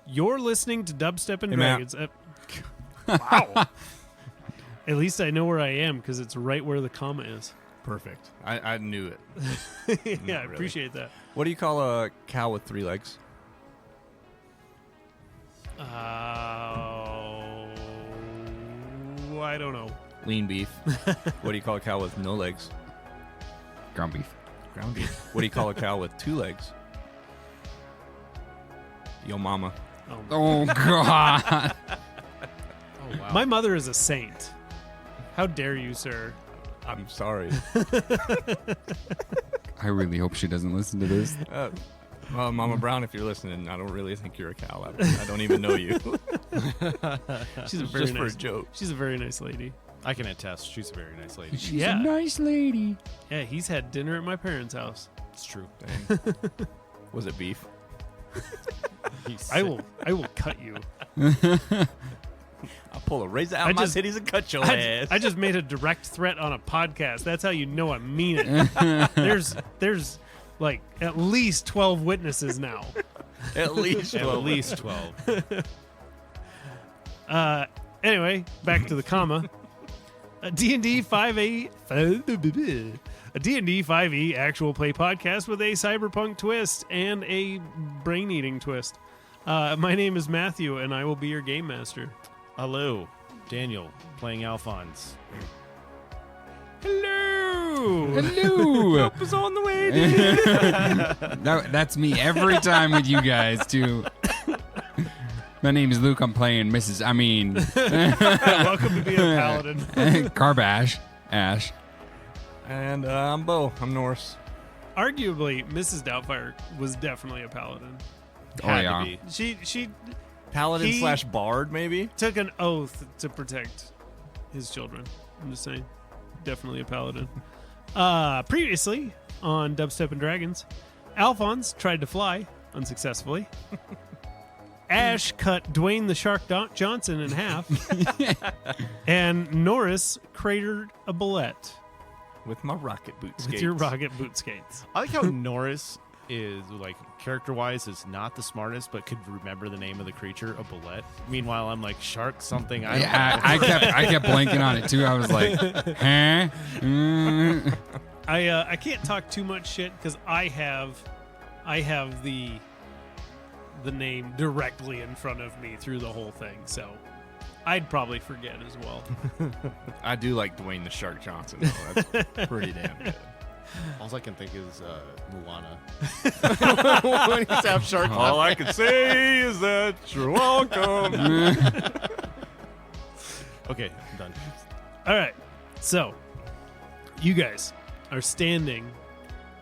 You're listening to Dubstep and Hey, Dragons. Wow. At least I know where I am because it's right where the comma is. Perfect. I knew it. Yeah, I appreciate that. What do you call a cow with 3 legs? I don't know. Lean beef. What do you call a cow with no legs? Ground beef. Ground beef. What do you call a cow with 2 legs? Yo mama. Oh, God. Oh, wow. My mother is a saint. How dare you, sir? I'm sorry. I really hope she doesn't listen to this. Well, Mama Brown, if you're listening, I don't really think you're a cow. I don't even know you. She's a very Just for nice a joke. She's a very nice lady. I can attest. She's a very nice lady. She's Yeah. a nice lady. Yeah, he's had dinner at my parents' house. It's true. Dang. Was it beef? I will cut you. I'll pull a razor out of my titties and cut your ass. I just made a direct threat on a podcast. That's how you know I mean it. There's like at least 12 witnesses now. At least 12. At least 12. Anyway, back to the comma. A D&D 5e a D&D 5e actual play podcast with a cyberpunk twist and a brain-eating twist. My name is Matthew, and I will be your game master. Hello, Daniel, playing Alphonse. Hello! Hello. Help is on the way, dude. That's me every time with you guys, too. My name is Luke. I'm playing Welcome to being a paladin. Carbash. Ash. And I'm Bo. I'm Norse. Arguably, Mrs. Doubtfire was definitely a paladin. Had yeah. to be. She Paladin He- / bard, maybe? took an oath to protect his children. I'm just saying. Definitely a paladin. Previously on Dubstep and Dragons, Alphonse tried to fly unsuccessfully. Ash cut Dwayne the Shark Johnson in half. And Norris cratered a bullet With my rocket boot skates. with your rocket boot skates. I like how Norris is, like, character-wise is not the smartest, but could remember the name of the creature, a bullet. Meanwhile, I'm like, shark something. I don't Yeah, know. I kept blanking on it, too. I was like, huh? Mm. I can't talk too much shit because I have the name directly in front of me through the whole thing, so I'd probably forget as well. I do like Dwayne the Shark Johnson, though. That's pretty damn good. All I can think is Moana. When he's half shark. All I can say is that you're welcome. Okay, I'm done. All right, so you guys are standing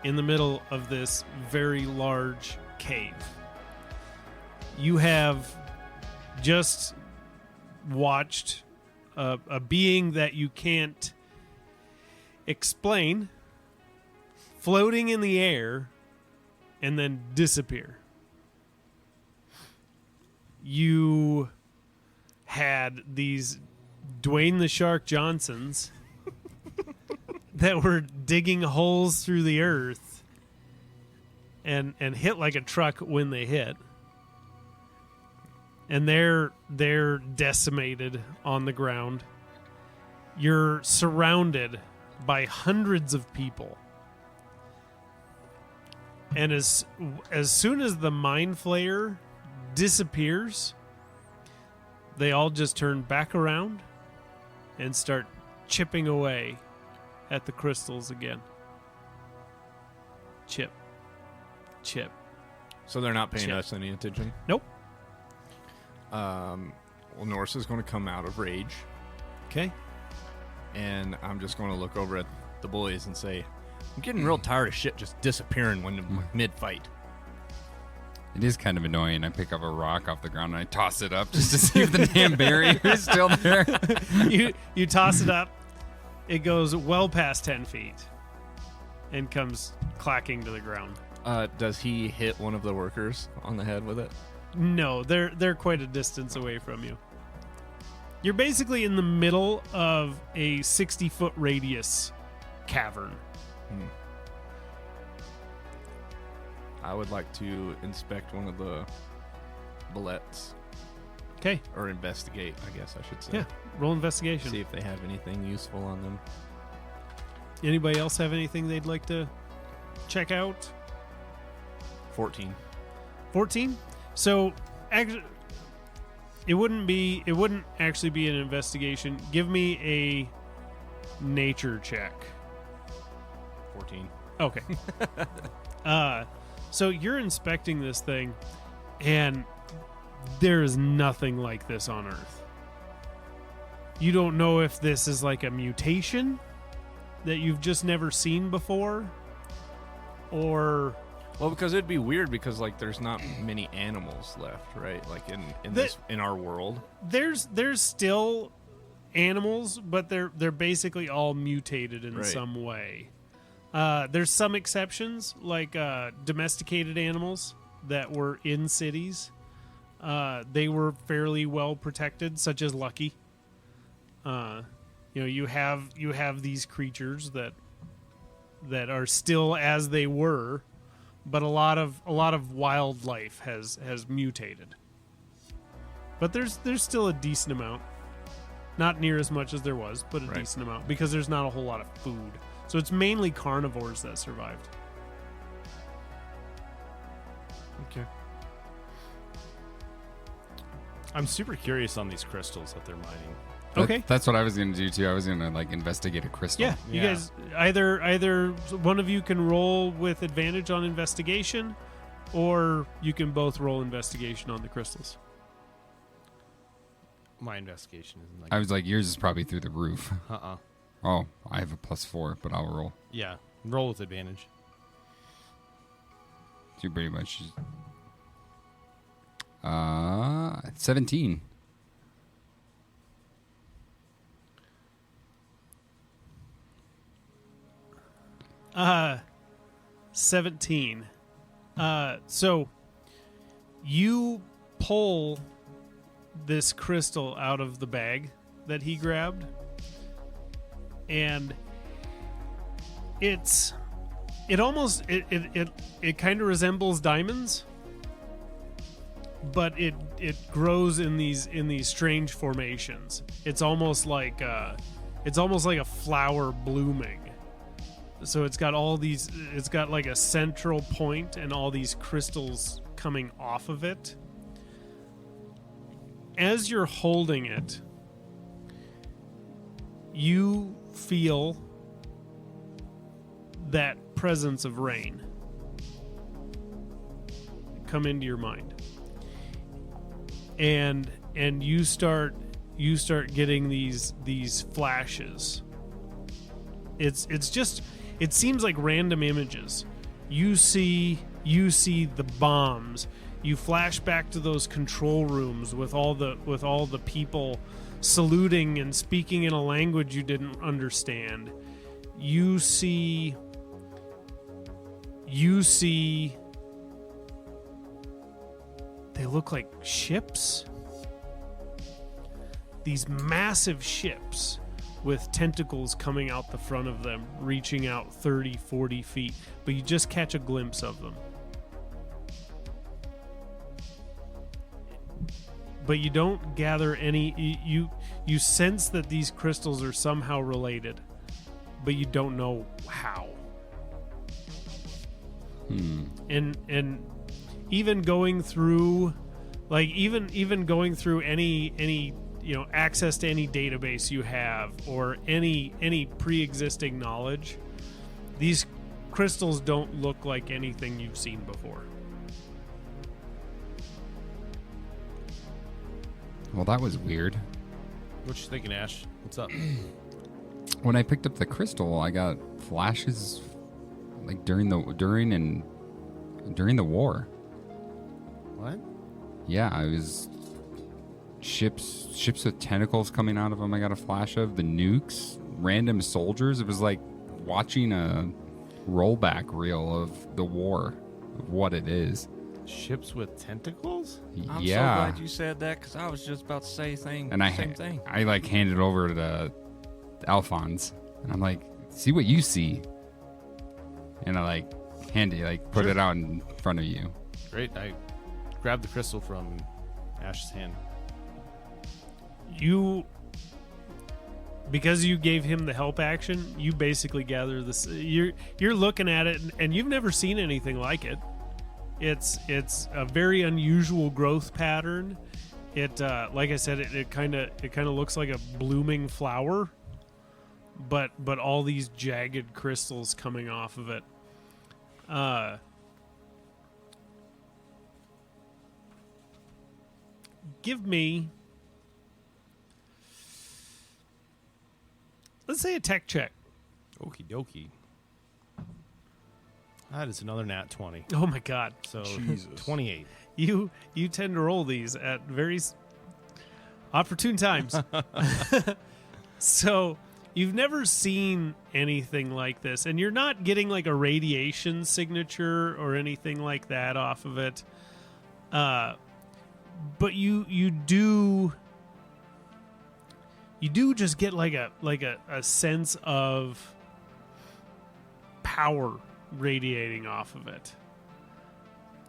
in the middle of this very large cave. You have just watched a being that you can't explain floating in the air and then disappear. You had these Dwayne the Shark Johnsons that were digging holes through the earth and hit like a truck when they hit. And they're decimated on the ground. You're surrounded by hundreds of people. And as soon as the Mind Flayer disappears, they all just turn back around and start chipping away at the crystals again. Chip. Chip. So they're not paying Shit. us any attention? Nope. Well, Norse is going to come out of rage, Okay. and I'm just going to look over at the boys and say, I'm getting real tired of shit just disappearing when mid-fight. It is kind of annoying. I pick up a rock off the ground and I toss it up just to see if the damn barrier is still there. You toss it up. It goes well past 10 feet and comes clacking to the ground. Does he hit one of the workers on the head with it? No, they're quite a distance away from you. You're basically in the middle of a 60-foot radius cavern. I would like to inspect one of the bullets. Okay. Or investigate, I guess I should say. Yeah. Roll investigation. See if they have anything useful on them. Anybody else have anything they'd like to check out? 14. 14. So, actually, it wouldn't actually be an investigation. Give me a nature check. 14. Okay. So you're inspecting this thing, and there is nothing like this on Earth. You don't know if this is like a mutation that you've just never seen before, or... Well, because it'd be weird because like there's not many animals left, right? Like in our world. There's still animals, but they're basically all mutated in some way. There's some exceptions, like domesticated animals that were in cities. They were fairly well protected, such as Lucky. You have these creatures that are still as they were, but a lot of wildlife has mutated. But there's still a decent amount, not near as much as there was, but a decent amount because there's not a whole lot of food. So it's mainly carnivores that survived. Okay. I'm super curious on these crystals that they're mining. Okay. That's what I was going to do too. I was going to like investigate a crystal. Yeah, you guys either one of you can roll with advantage on investigation, or you can both roll investigation on the crystals. My investigation isn't like... I was like, yours is probably through the roof. Oh, I have a +4, but I'll roll. Yeah, roll with advantage. You pretty much... 17. Uh, 17. So you pull this crystal out of the bag that he grabbed, and it kind of resembles diamonds, but it grows in these strange formations. It's almost like a flower blooming. So it's got like a central point and all these crystals coming off of it. As you're holding it, you feel that presence of rain come into your mind. And you start getting these flashes. It seems like random images. You see the bombs. You flash back to those control rooms with all the people saluting and speaking in a language you didn't understand. You see they look like ships. These massive ships with tentacles coming out the front of them, reaching out 30, 40 feet, but you just catch a glimpse of them. But you don't gather any... You sense that these crystals are somehow related, but you don't know how. And even going through... Like, even going through any access to any database you have or any pre-existing knowledge, these crystals don't look like anything you've seen before. Well, that was weird. What you thinking, Ash? What's up? When I picked up the crystal, I got flashes like during the war. What? Yeah, I was ships with tentacles coming out of them. I got a flash of the nukes, random soldiers. It was like watching a rollback reel of the war, of what it is. Ships with tentacles? I'm so Yeah. glad you said that because I was just about to say same thing. I like handed over to Alphonse, and I'm like, see what you see. And I like put Sure. it out in front of you. Great. I grabbed the crystal from Ash's hand. Because you gave him the help action, you basically gather this. You're looking at it, and you've never seen anything like it. It's a very unusual growth pattern. It like I said, it kind of looks like a blooming flower, but all these jagged crystals coming off of it. Give me, let's say, a tech check. Okie dokie. That is another nat 20. Oh my god. So Jesus. 28. You tend to roll these at very opportune times. So you've never seen anything like this, and you're not getting like a radiation signature or anything like that off of it. But you do just get like a sense of power radiating off of it.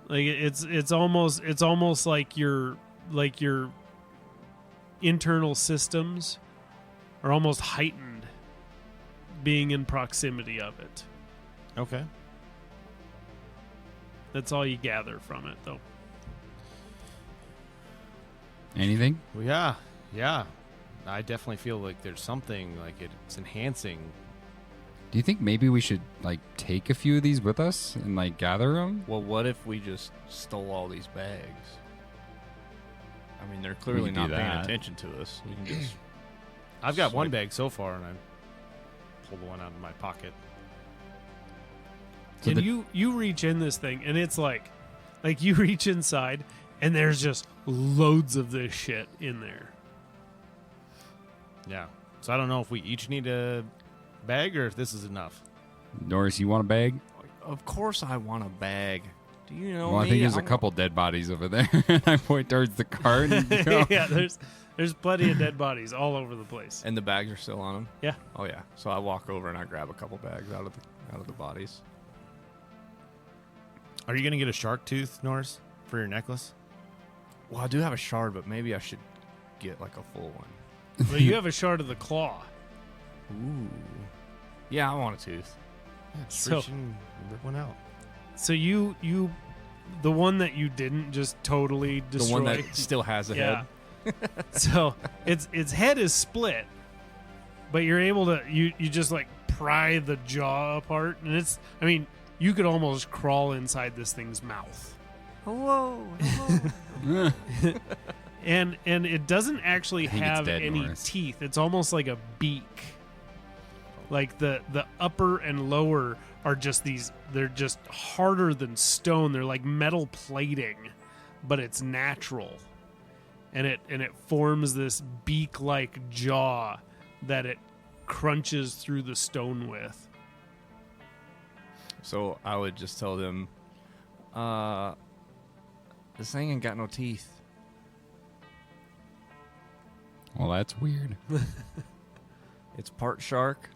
Like it's almost like your internal systems are almost heightened being in proximity of it. Okay. That's all you gather from it, though. Anything? Well, yeah. I definitely feel like there's something like it's enhancing. Do you think maybe we should like take a few of these with us and like gather them? Well, what if we just stole all these bags? I mean, they're clearly can do not paying that. attention to us. We can just. I've got one Swipe. bag so far, and I pulled one out of my pocket. So And the- you reach in this thing, and it's like you reach inside, and there's just loads of this shit in there. Yeah. So I don't know if we each need a bag or if this is enough. Norris, you want a bag? Of course, I want a bag. Do you know Well, I me? think there's a I'm- couple dead bodies over there. I point towards the cart and go. Yeah, there's plenty of dead bodies all over the place. And the bags are still on them. Yeah. Oh yeah. So I walk over and I grab a couple bags out of the bodies. Are you going to get a shark tooth, Norris, for your necklace? Well, I do have a shard, but maybe I should get like a full one. Well, you have a shard of the claw. Ooh. Yeah, I want a tooth. Yeah, just So- reach in and rip one out. So you the one that you didn't just totally destroy. The one that still has a yeah. head. So its head is split, but you're able to you just like pry the jaw apart, and you could almost crawl inside this thing's mouth. Hello. And it doesn't actually I think it's have dead, any Norris. teeth. It's almost like a beak. Like the upper and lower are just they're just harder than stone. They're like metal plating, but it's natural. And it forms this beak-like jaw that it crunches through the stone with. So I would just tell them, this thing ain't got no teeth. Well, that's weird. It's part shark,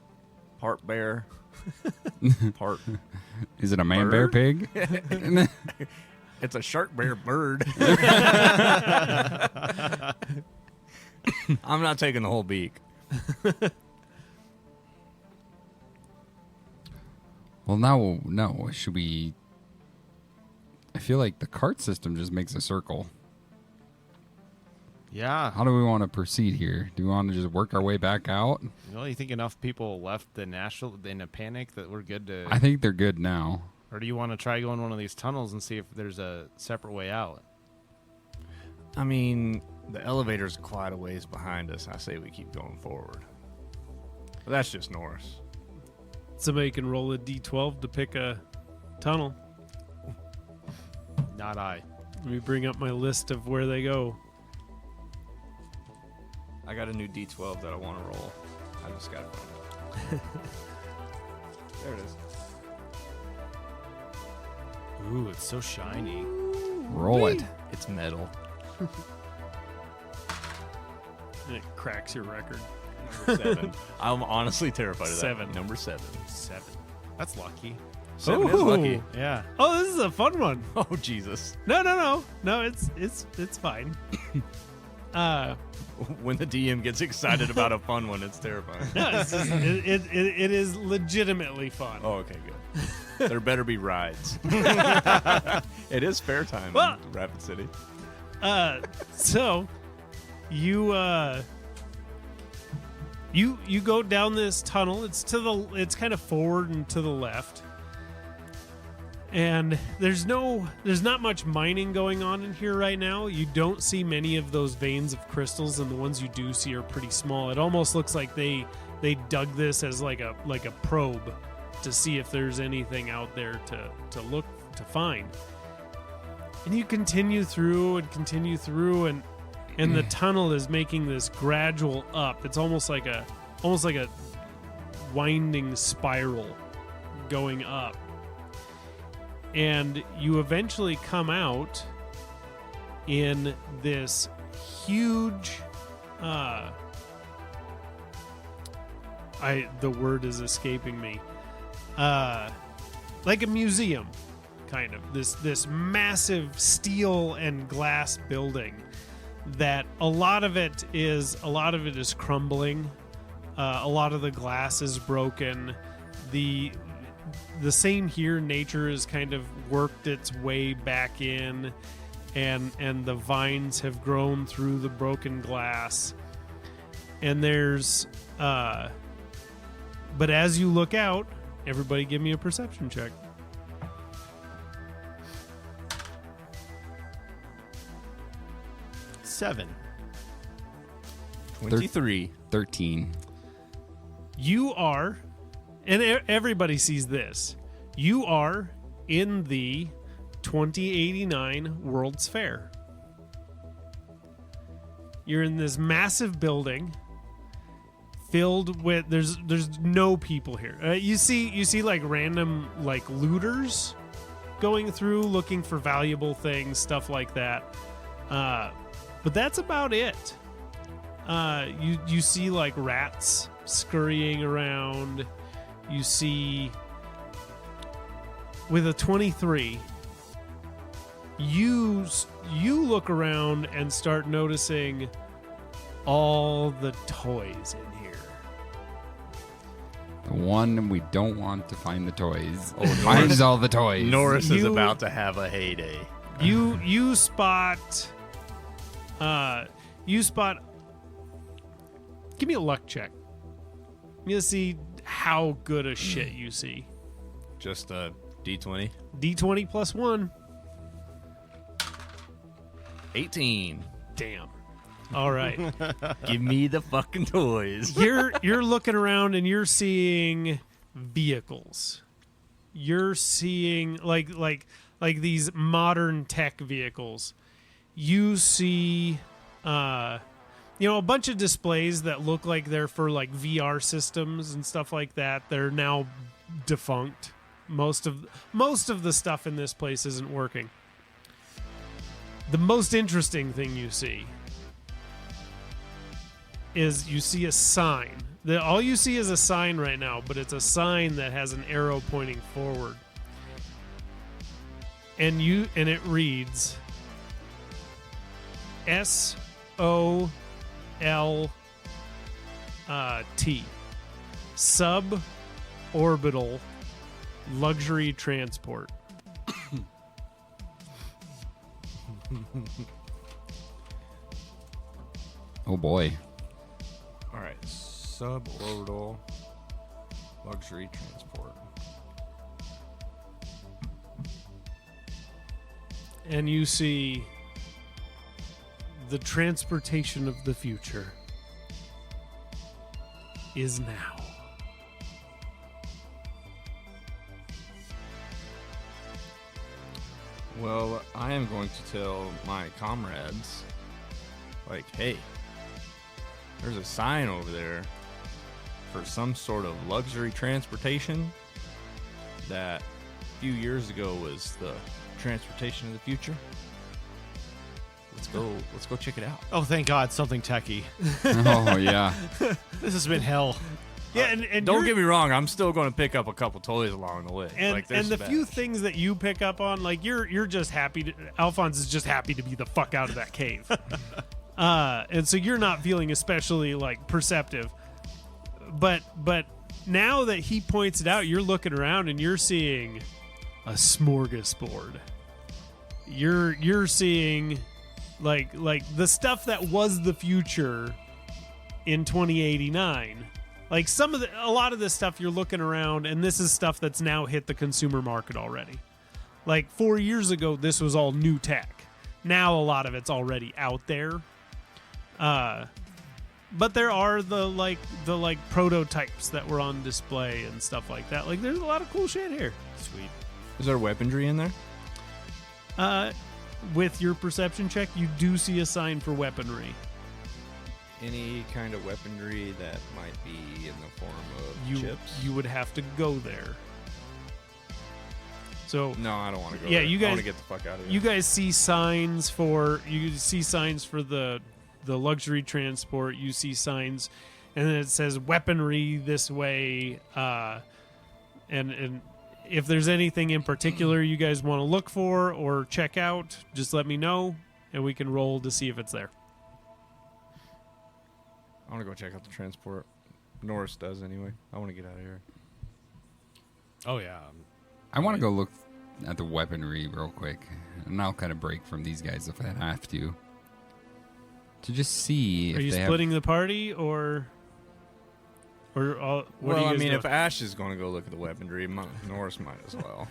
part bear, part. Is it a man bear Bird? pig? It's a shark bear bird. I'm not taking the whole beak. Well, no. Should we? I feel like the cart system just makes a circle. Yeah. How do we want to proceed here? Do we want to just work our way back out? You think enough people left the Nashville in a panic that we're good to... I think they're good now. Or do you want to try going one of these tunnels and see if there's a separate way out? I mean, the elevator's quite a ways behind us. I say we keep going forward. But that's just Norris. Somebody can roll a d12 to pick a tunnel. Not I. Let me bring up my list of where they go. I got a new D12 that I want to roll. I just got to find it. There it is. Ooh, it's so shiny. Roll it. It's metal. And it cracks your record. Number 7. I'm honestly terrified of that. 7. Number 7. 7. That's lucky. 7 is lucky. Yeah. Oh, this is a fun one. Oh, Jesus. No. It's fine. When the DM gets excited about a fun one, it's terrifying. No, it is legitimately fun. Oh, okay, good. There better be rides. It is fair time Well- in Rapid City. So you go down this tunnel. It's kind of forward and to the left. And there's not much mining going on in here right now. You don't see many of those veins of crystals, and the ones you do see are pretty small. It almost looks like they dug this as like a probe to see if there's anything out there to look to find. And you continue through and the tunnel is making this gradual up. It's almost like a winding spiral going up. And you eventually come out in this huge the word is escaping me. Like a museum, kind of. This massive steel and glass building that a lot of it is crumbling. A lot of the glass is broken. The same here, nature has kind of worked its way back in, and the vines have grown through the broken glass. And there's but as you look out, everybody give me a perception check. Seven. 23. 13. You are, and everybody sees this, you are in the 2089 World's Fair. You're in this massive building filled with there's no people here. You see like random like looters going through looking for valuable things, stuff like that. But that's about it. You see like rats scurrying around. You see, with a 23, you look around and start noticing all the toys in here. The one we don't want to find the toys. Finds all the toys. Norris is about to have a heyday. You spot. Give me a luck check. I'm gonna see how good a shit you see. Just a D20. D20 plus 1. 18. Damn. All right. Give me the fucking toys. You're looking around and you're seeing vehicles. You're seeing like these modern tech vehicles. You see a bunch of displays that look like they're for like VR systems and stuff like that. They're now defunct. Most of the stuff in this place isn't working. The most interesting thing you see is you see a sign. All you see is a sign right now, but it's a sign that has an arrow pointing forward. And it reads SOLT, suborbital luxury transport. Oh boy. All right. Suborbital luxury transport. And you see the transportation of the future is now. Well, I am going to tell my comrades, like, hey, there's a sign over there for some sort of luxury transportation that a few years ago was the transportation of the future. Let's go check it out. Oh, thank God, something techie. Oh yeah. This has been hell. Yeah, and Don't you're- get me wrong. I'm still going to pick up a couple toys along the way. And, like, and there's the few batch. things that you pick up on, like you're just happy to, Alphonse is just happy to be the fuck out of that cave. And so you're not feeling especially like perceptive. But now that he points it out, you're looking around and you're seeing a smorgasbord. You're seeing like the stuff that was the future in 2089. Like a lot of this stuff you're looking around, and this is stuff that's now hit the consumer market already. Like 4 years ago, this was all new tech. Now a lot of it's already out there. But there are the prototypes that were on display and stuff like that. Like there's a lot of cool shit here. Sweet. Is there weaponry in there? With your perception check, you do see a sign for weaponry. Any kind of weaponry that might be in the form of chips? You would have to go there. So No, I don't want to go. Yeah, there. you I guys- want to get the fuck out of here. you guys see signs for the luxury transport. You see signs, and then it says weaponry this way. And if there's anything in particular you guys want to look for or check out, just let me know, and we can roll to see if it's there. I want to go check out the transport. Norris does anyway. I want to get out of here. Oh yeah. I want to go look at the weaponry real quick, and I'll kind of break from these guys if I have to just see if Are you they splitting the party or what Well, are you I guys mean, doing? if Ash is going to go look at the weaponry, Norris might as well.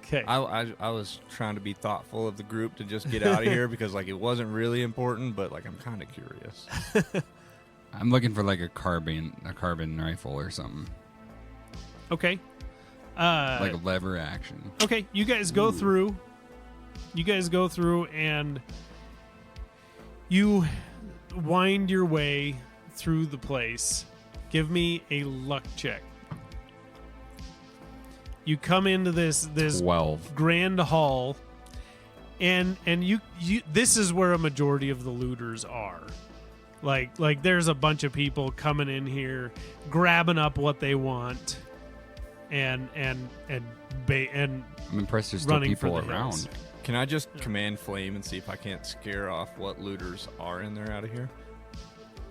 Okay. I was trying to be thoughtful of the group to just get out of here because like it wasn't really important, but like I'm kind of curious. I'm looking for like a carbine rifle or something, Okay. like a lever action. Okay, you guys go through. You guys go through and you wind your way through the place. Give me a luck check. You come into this 12. grand hall, and you this is where a majority of the looters are. Like there's a bunch of people coming in here, grabbing up what they want, and I'm impressed there's still running for people the around. hills. Can I just command flame and see if I can't scare off what looters are in there out of here?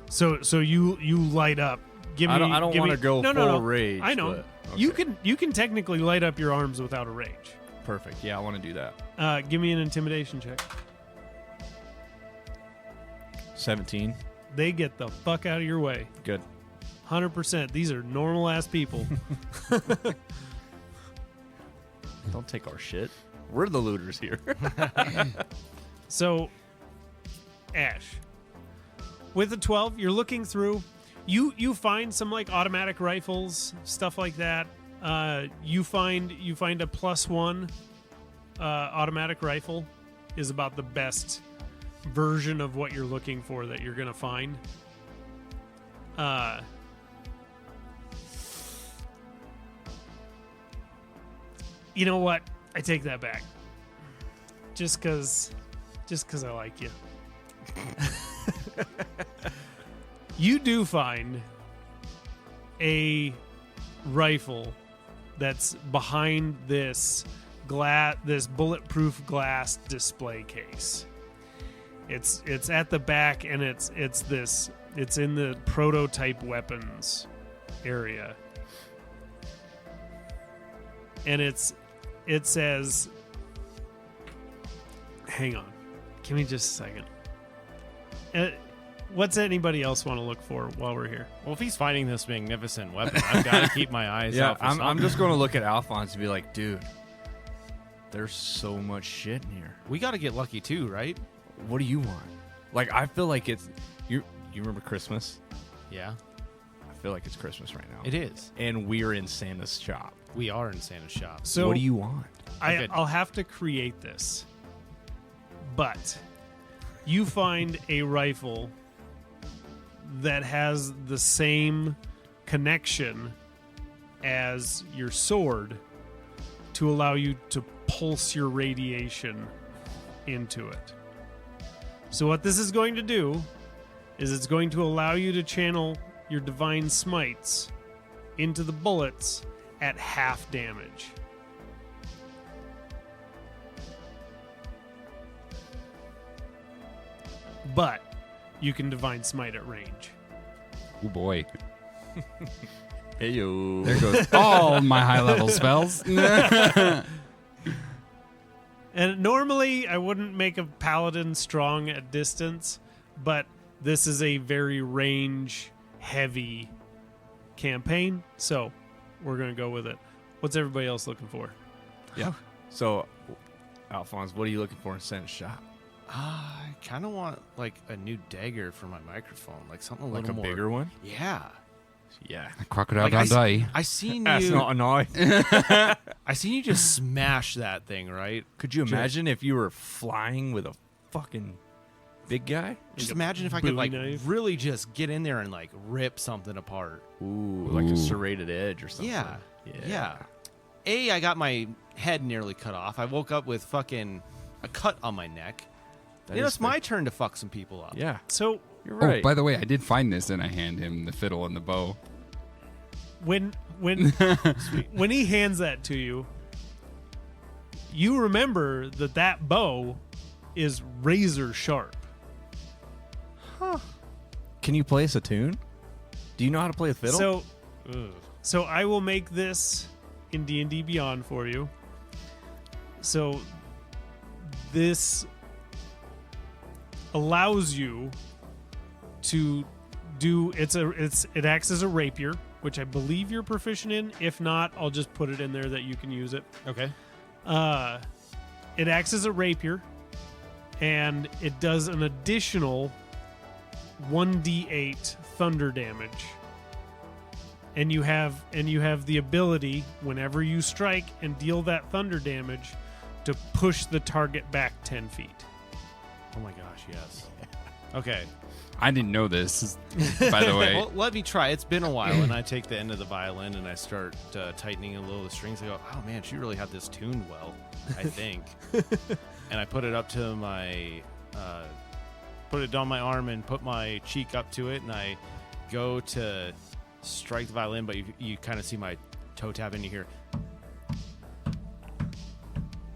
So you light up. Give me. I don't give want me- to go no, full no. rage. I know. but- You okay. can technically light up your arms without a rage. Perfect. Yeah, I want to do that. Give me an intimidation check. 17. They get the fuck out of your way. Good. 100%. These are normal ass people. Don't take our shit. We're the looters here. So, Ash, with a 12, you're looking through. You find some like automatic rifles, stuff like that. You find a +1 automatic rifle is about the best version of what you're looking for that you're gonna find. You know what? I take that back. Just cause I like you. You do find a rifle that's behind this bulletproof glass display case. It's at the back, and it's in the prototype weapons area. And it says, hang on, give me just a second. What's anybody else want to look for while we're here? Well, if he's finding this magnificent weapon, I've got to keep my eyes Yeah, out for I'm something. just going to look at Alphonse and be like, dude, there's so much shit in here. We got to get lucky too, right? What do you want? Like, I feel like it's... You remember Christmas? Yeah, I feel like it's Christmas right now. it is. And we're in Santa's shop. We are in Santa's shop. So What do you want? Okay. I'll have to create this. But you find a rifle that has the same connection as your sword to allow you to pulse your radiation into it. So what this is going to do is it's going to allow you to channel your divine smites into the bullets at half damage. But you can divine smite at range. Oh boy. Hey yo. There goes all my high level spells. And normally I wouldn't make a paladin strong at distance, but this is a very range heavy campaign, so we're going to go with it. What's everybody else looking for? Yeah. So, Alphonse, what are you looking for in Sense Shop? I kind of want like a new dagger for my microphone, like something a Like little a more. bigger one? Yeah. Yeah. Crocodile Like, Dundee. I seen That's you. not annoying. I seen you just smash that thing, right? Could you imagine if you were flying with a fucking big guy? Just a imagine if I could Bowie like knife? really just get in there and like rip something apart. Ooh, like a Ooh. serrated edge or something. Yeah. Yeah. I got my head nearly cut off. I woke up with fucking a cut on my neck. That You know, is it's my turn to fuck some people up. Yeah. So You're Oh, right. by the way, I did find this and I hand him the fiddle and the bow. when when he hands that to you, you remember that bow is razor sharp. Can you play us a tune? Do you know how to play a fiddle? So Ugh. So I will make this in D&D Beyond for you. So this allows you to do it acts as a rapier, which I believe you're proficient in. If not, I'll just put it in there that you can use it. Okay. It acts as a rapier, and it does an additional 1d8 thunder damage. And you have the ability, whenever you strike and deal that thunder damage, to push the target back 10 feet. Oh my gosh, yes. Okay. I didn't know this, by the way. Well, let me try. It's been a while, and I take the end of the violin and I start tightening a little of the strings. I go, oh man, she really had this tuned well, I think. And I put it up to my, put it on my arm and put my cheek up to it, and I go to strike the violin, but you kind of see my toe tap and you hear.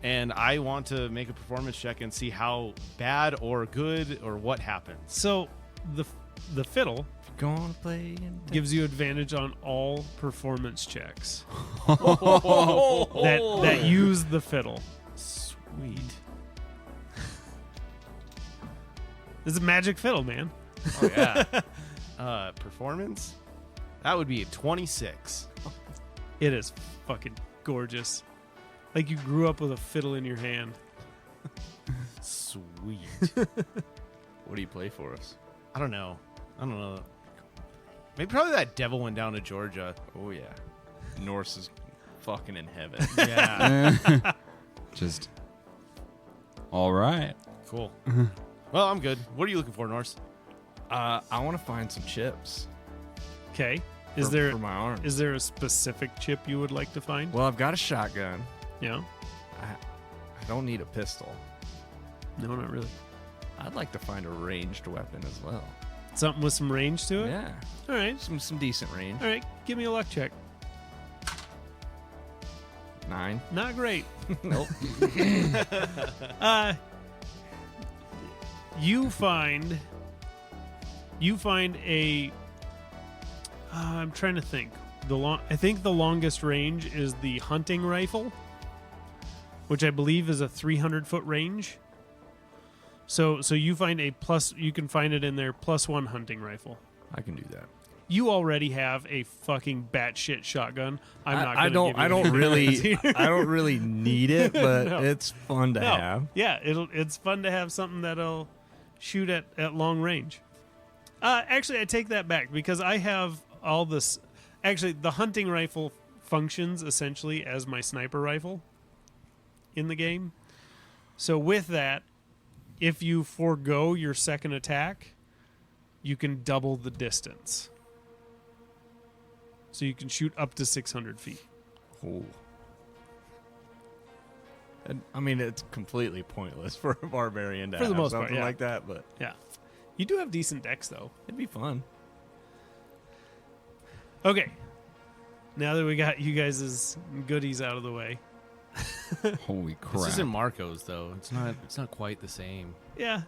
And I want to make a performance check and see how bad or good or what happens. So the fiddle Gonna play in gives you advantage on all performance checks Oh. that use the fiddle. Sweet. This is a magic fiddle, man. Oh yeah. Performance? That would be a 26. It is fucking gorgeous. Like you grew up with a fiddle in your hand. Sweet. What do you play for us? I don't know. Maybe probably that devil went down to Georgia. Oh yeah. Norse is fucking in heaven. Yeah. Just all right. Cool. Well, I'm good. What are you looking for, Norse? I want to find some chips. Okay. for my arm? Is there a specific chip you would like to find? Well, I've got a shotgun. Yeah. I don't need a pistol. No, not really. I'd like to find a ranged weapon as well. Something with some range to it? Yeah, All right. some decent range. All right. Give me a luck check. 9. Not great. Nope. You find a I'm trying to think. I think the longest range is the hunting rifle, which I believe is a 300-foot range. So you find you can find it in there +1 hunting rifle. I can do that. You already have a fucking batshit shotgun. I don't really need it, but No. it's fun to have. Yeah, it's fun to have something that'll shoot at long range. Actually, I take that back because I have all this. Actually, the hunting rifle functions essentially as my sniper rifle in the game. So with that, if you forego your second attack, you can double the distance. So you can shoot up to 600 feet. Oh. And, I mean, it's completely pointless for a barbarian to For the have most part, something yeah. like that, but Yeah. You do have decent decks, though. it'd be fun. Okay. Now that we got you guys' goodies out of the way. Holy crap. This isn't Marco's though. It's not quite the same. Yeah.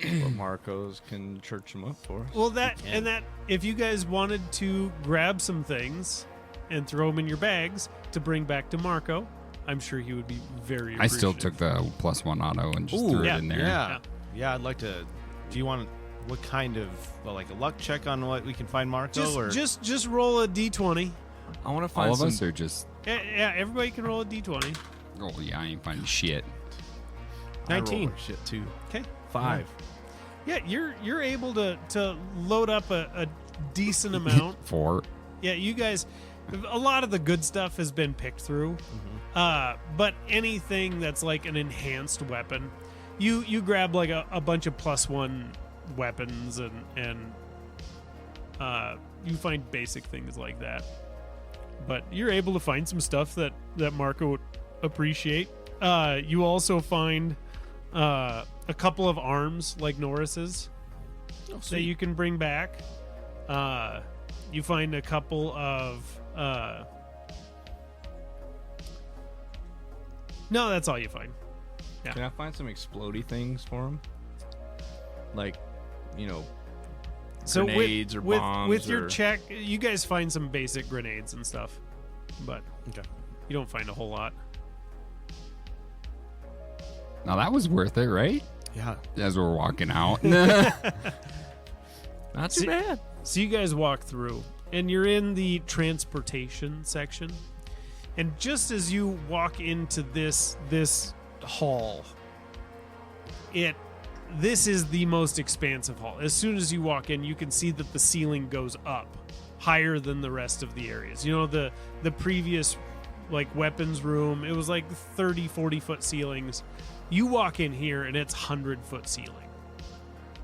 But Marcos can church them up for us. Well, that can. and that if you guys wanted to grab some things and throw them in your bags to bring back to Marco, I'm sure he would be very I still appreciative. took the +1 auto and just Ooh, threw yeah, it in there. Yeah, I'd like to. Do you want what kind of like a luck check on what we can find Marco? or Just roll a d20. I want to find All of some. us are just, Yeah, everybody can roll a d20. oh yeah, I ain't finding shit. I roll 19. our shit too. Okay. 5. Yeah, you're able to load up a decent amount. 4. Yeah, you guys, a lot of the good stuff has been picked through. But anything that's like an enhanced weapon, you grab like a bunch of +1 weapons and you find basic things like that. But you're able to find some stuff that Marco would appreciate. You also find a couple of arms like Norris's that you can bring back. You find a couple of no, that's all you find. Yeah. Can I find some explodey things for him? Like, So grenades or bombs with your or- check, you guys find some basic grenades and stuff, but Okay. you don't find a whole lot. Now that was worth it, right? Yeah. As we're walking out. Not too See- bad. So you guys walk through, and you're in the transportation section. And just as you walk into this hall, this is the most expansive hall. As soon as you walk in, you can see that the ceiling goes up higher than the rest of the areas. You know, the previous like weapons room, it was like 30, 40 foot ceilings. You walk in here and it's 100-foot ceiling.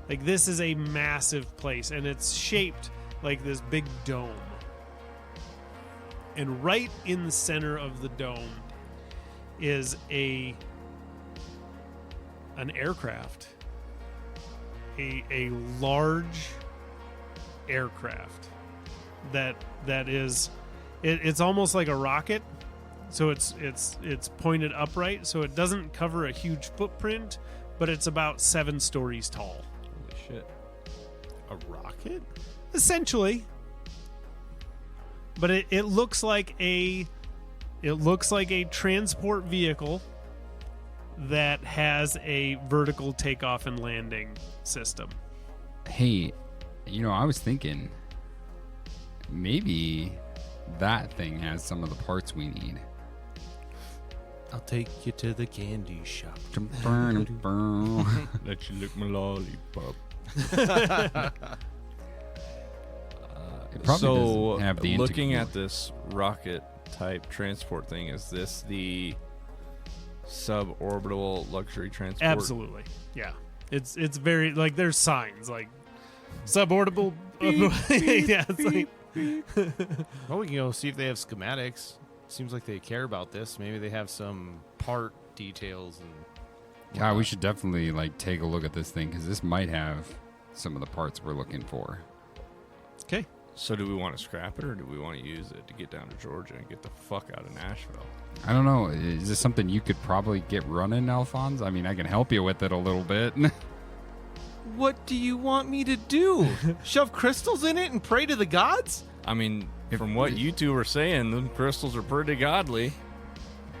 Like, this is a massive place, and it's shaped like this big dome. And right in the center of the dome is an aircraft. A large aircraft that is it's almost like a rocket. So it's pointed upright, so it doesn't cover a huge footprint, but it's about 7 stories tall. Holy shit. A rocket? Essentially. But it looks like a transport vehicle that has a vertical takeoff and landing system. Hey, I was thinking maybe that thing has some of the parts we need. I'll take you to the candy shop. Let you lick my lollipop. It probably doesn't have the looking intercooler. at this rocket type transport thing, is this the suborbital luxury transport? Absolutely. Yeah. It's very like there's signs like suborbital yeah, it's like Well, we can go see if they have schematics. Seems like they care about this. Maybe they have some part details and. Yeah, we should definitely take a look at this thing because this might have some of the parts we're looking for. okay. So do we want to scrap it, or do we want to use it to get down to Georgia and get the fuck out of Nashville? I don't know. Is this something you could probably get running, Alphonse? I mean, I can help you with it a little bit. What do you want me to do? Shove crystals in it and pray to the gods? I mean, If- from what you two were saying, the crystals are pretty godly.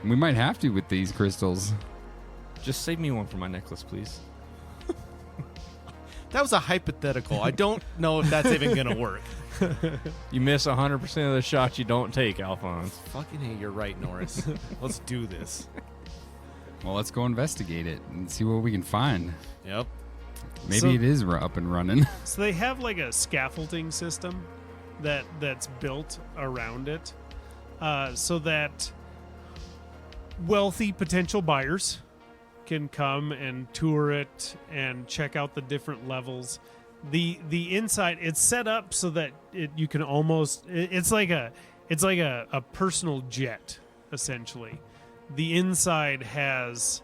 We might have to with these crystals. Just save me one for my necklace, please. That was a hypothetical. I don't know if that's even gonna work. You miss 100% of the shots you don't take, Alphonse. Fucking hey, you're right, Norris. Let's do this. Well, let's go investigate it and see what we can find. Yep. Maybe So- it is up and running. So they have like a scaffolding system that's built around it, so that wealthy potential buyers can come and tour it and check out the different levels. The inside, it's set up so that you can almost it's like a personal jet essentially. The inside has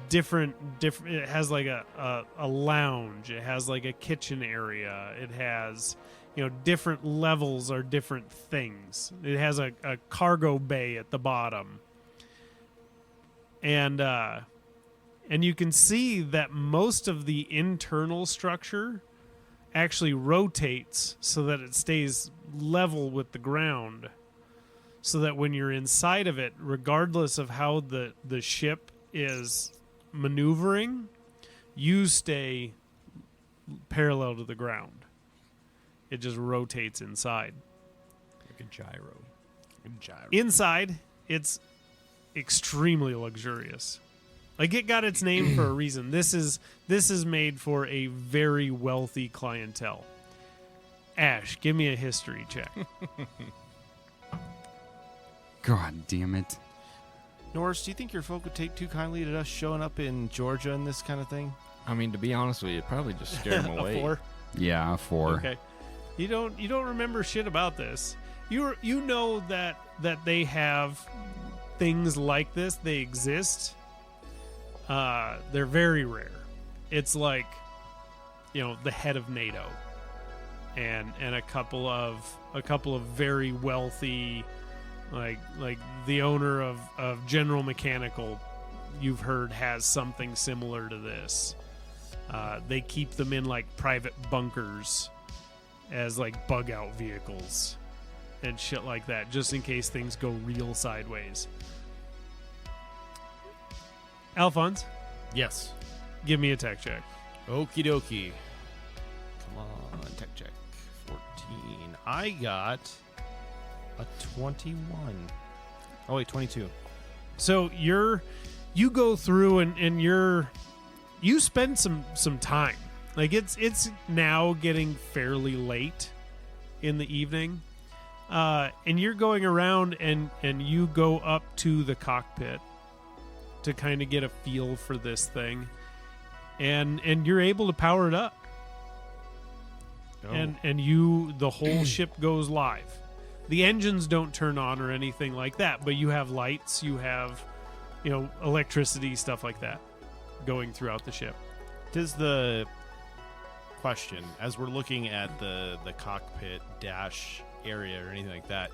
different it has like a lounge, it has like a kitchen area, it has different levels are different things. It has a cargo bay at the bottom. And you can see that most of the internal structure actually rotates so that it stays level with the ground. So that when you're inside of it, regardless of how the ship is maneuvering, you stay parallel to the ground. It just rotates inside. Like a gyro. Inside, it's extremely luxurious. Like, it got its name for a reason. This is made for a very wealthy clientele. Ash, give me a history check. God damn it. Norris, do you think your folk would take too kindly to us showing up in Georgia and this kind of thing? I mean, to be honest with you, it probably just scared them away. A 4? Yeah, 4. Okay. You don't remember shit about this. You know that they have things like this. They exist. They're very rare. It's like, the head of NATO and a couple of very wealthy, like the owner of General Mechanical, you've heard, has something similar to this. They keep them in like private bunkers as like bug out vehicles and shit like that, just in case things go real sideways. Alphonse, Yes. give me a tech check. Okie dokie. Come on, tech check. 14. I got a 21. Oh, wait, 22. So you go through and you spend some time. Like, it's now getting fairly late in the evening. And you're going around and you go up to the cockpit to kind of get a feel for this thing. And you're able to power it up. Oh. And the whole ship goes live. The engines don't turn on or anything like that, but you have lights, you have, electricity, stuff like that going throughout the ship. Does the question, as we're looking at the cockpit dash area or anything like that,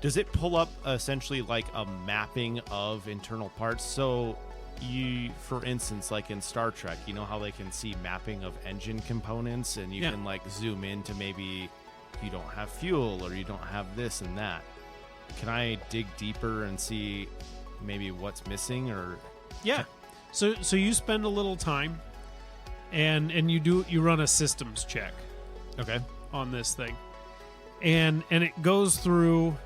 does it pull up essentially like a mapping of internal parts? So you, for instance, like in Star Trek, you know how they can see mapping of engine components and you can like zoom in to maybe you don't have fuel or you don't have this and that. Can I dig deeper and see maybe what's missing? Or Yeah. So you spend a little time and you run a systems check okay, on this thing. And it goes through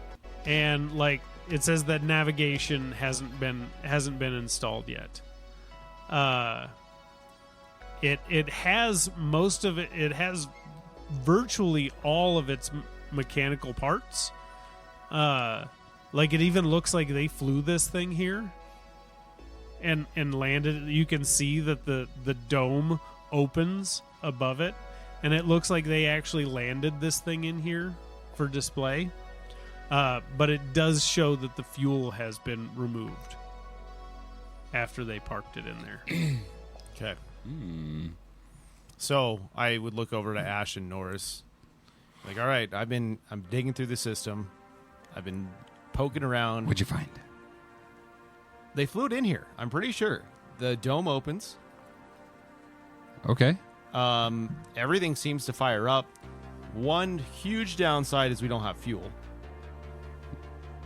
and like it says that navigation hasn't been installed yet. It has most of it. It has virtually all of its mechanical parts. Like, it even looks like they flew this thing here and landed. You can see that the dome opens above it, and it looks like they actually landed this thing in here for display. But it does show that the fuel has been removed after they parked it in there. okay. So I would look over to Ash and Norris, like, all right, I'm digging through the system. I've been poking around. What'd you find? They flew it in here. I'm pretty sure. The dome opens. Okay. Everything seems to fire up. One huge downside is we don't have fuel.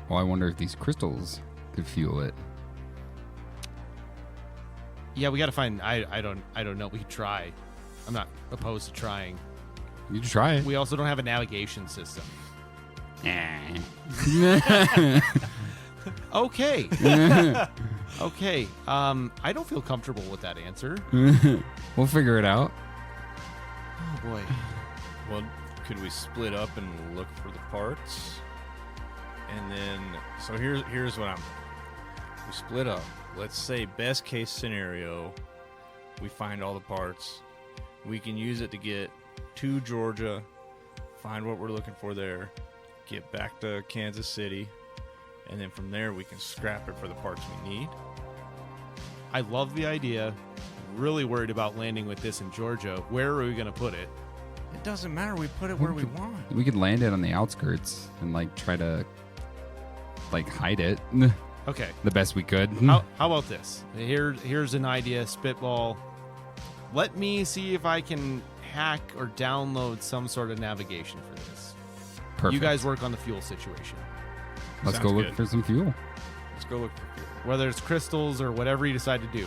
Well, I wonder if these crystals could fuel it. Yeah, we got to find. I don't know. We could try. I'm not opposed to trying. You can try it. We also don't have a navigation system. Okay. Okay. I don't feel comfortable with that answer. We'll figure it out. Oh boy. Well, could we split up and look for the parts? And then, so here's what we split up. Let's say best case scenario, we find all the parts. We can use it to get to Georgia, find what we're looking for there, get back to Kansas City, and then from there we can scrap it for the parts we need. I love the idea. Really worried about landing with this in Georgia. Where are we going to put it? In It doesn't matter. We put it where we want. We could land it on the outskirts and like try to like hide it Okay. the best we could. How about this? Here's an idea, spitball. Let me see if I can hack or download some sort of navigation for this. Perfect. You guys work on the fuel situation. Let's Sounds go look good. for some fuel. Let's go look for fuel. Whether it's crystals or whatever you decide to do.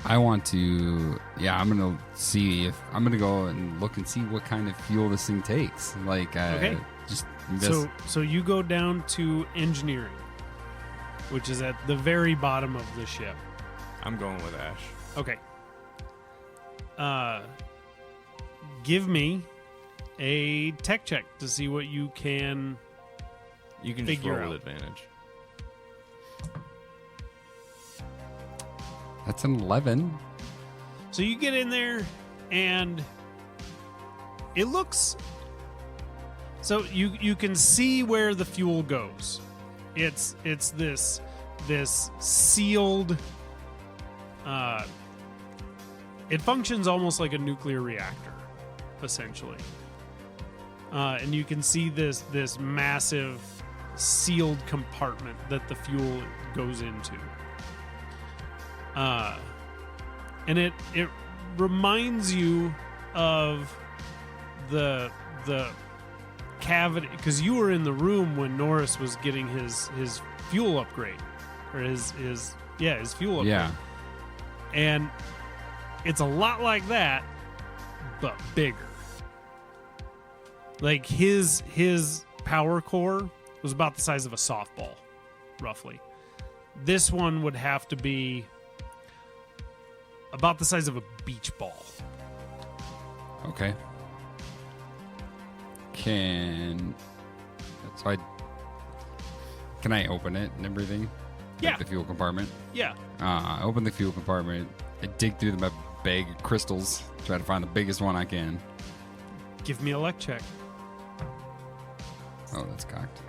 I want to. Yeah, I'm gonna see if I'm gonna go and look and see what kind of fuel this thing takes. Like, Okay. just invest. So you go down to engineering, which is at the very bottom of the ship. I'm going with Ash. Okay. Give me a tech check to see what you can. You can just Figure roll out. with advantage. That's an 11. So you get in there, and it looks. So you can see where the fuel goes. It's this sealed. It functions almost like a nuclear reactor, essentially. And you can see this massive sealed compartment that the fuel goes into. And it reminds you of the cavity, because you were in the room when Norris was getting his fuel upgrade, or his fuel upgrade. Yeah. And it's a lot like that, but bigger. Like his power core was about the size of a softball, roughly. This one would have to be about the size of a beach ball. Okay. Can I open it and everything? Like Yeah. the fuel compartment. Yeah. I open the fuel compartment. I dig through my bag of crystals. Try to find the biggest one I can. Give me a luck check. Oh, that's cocked.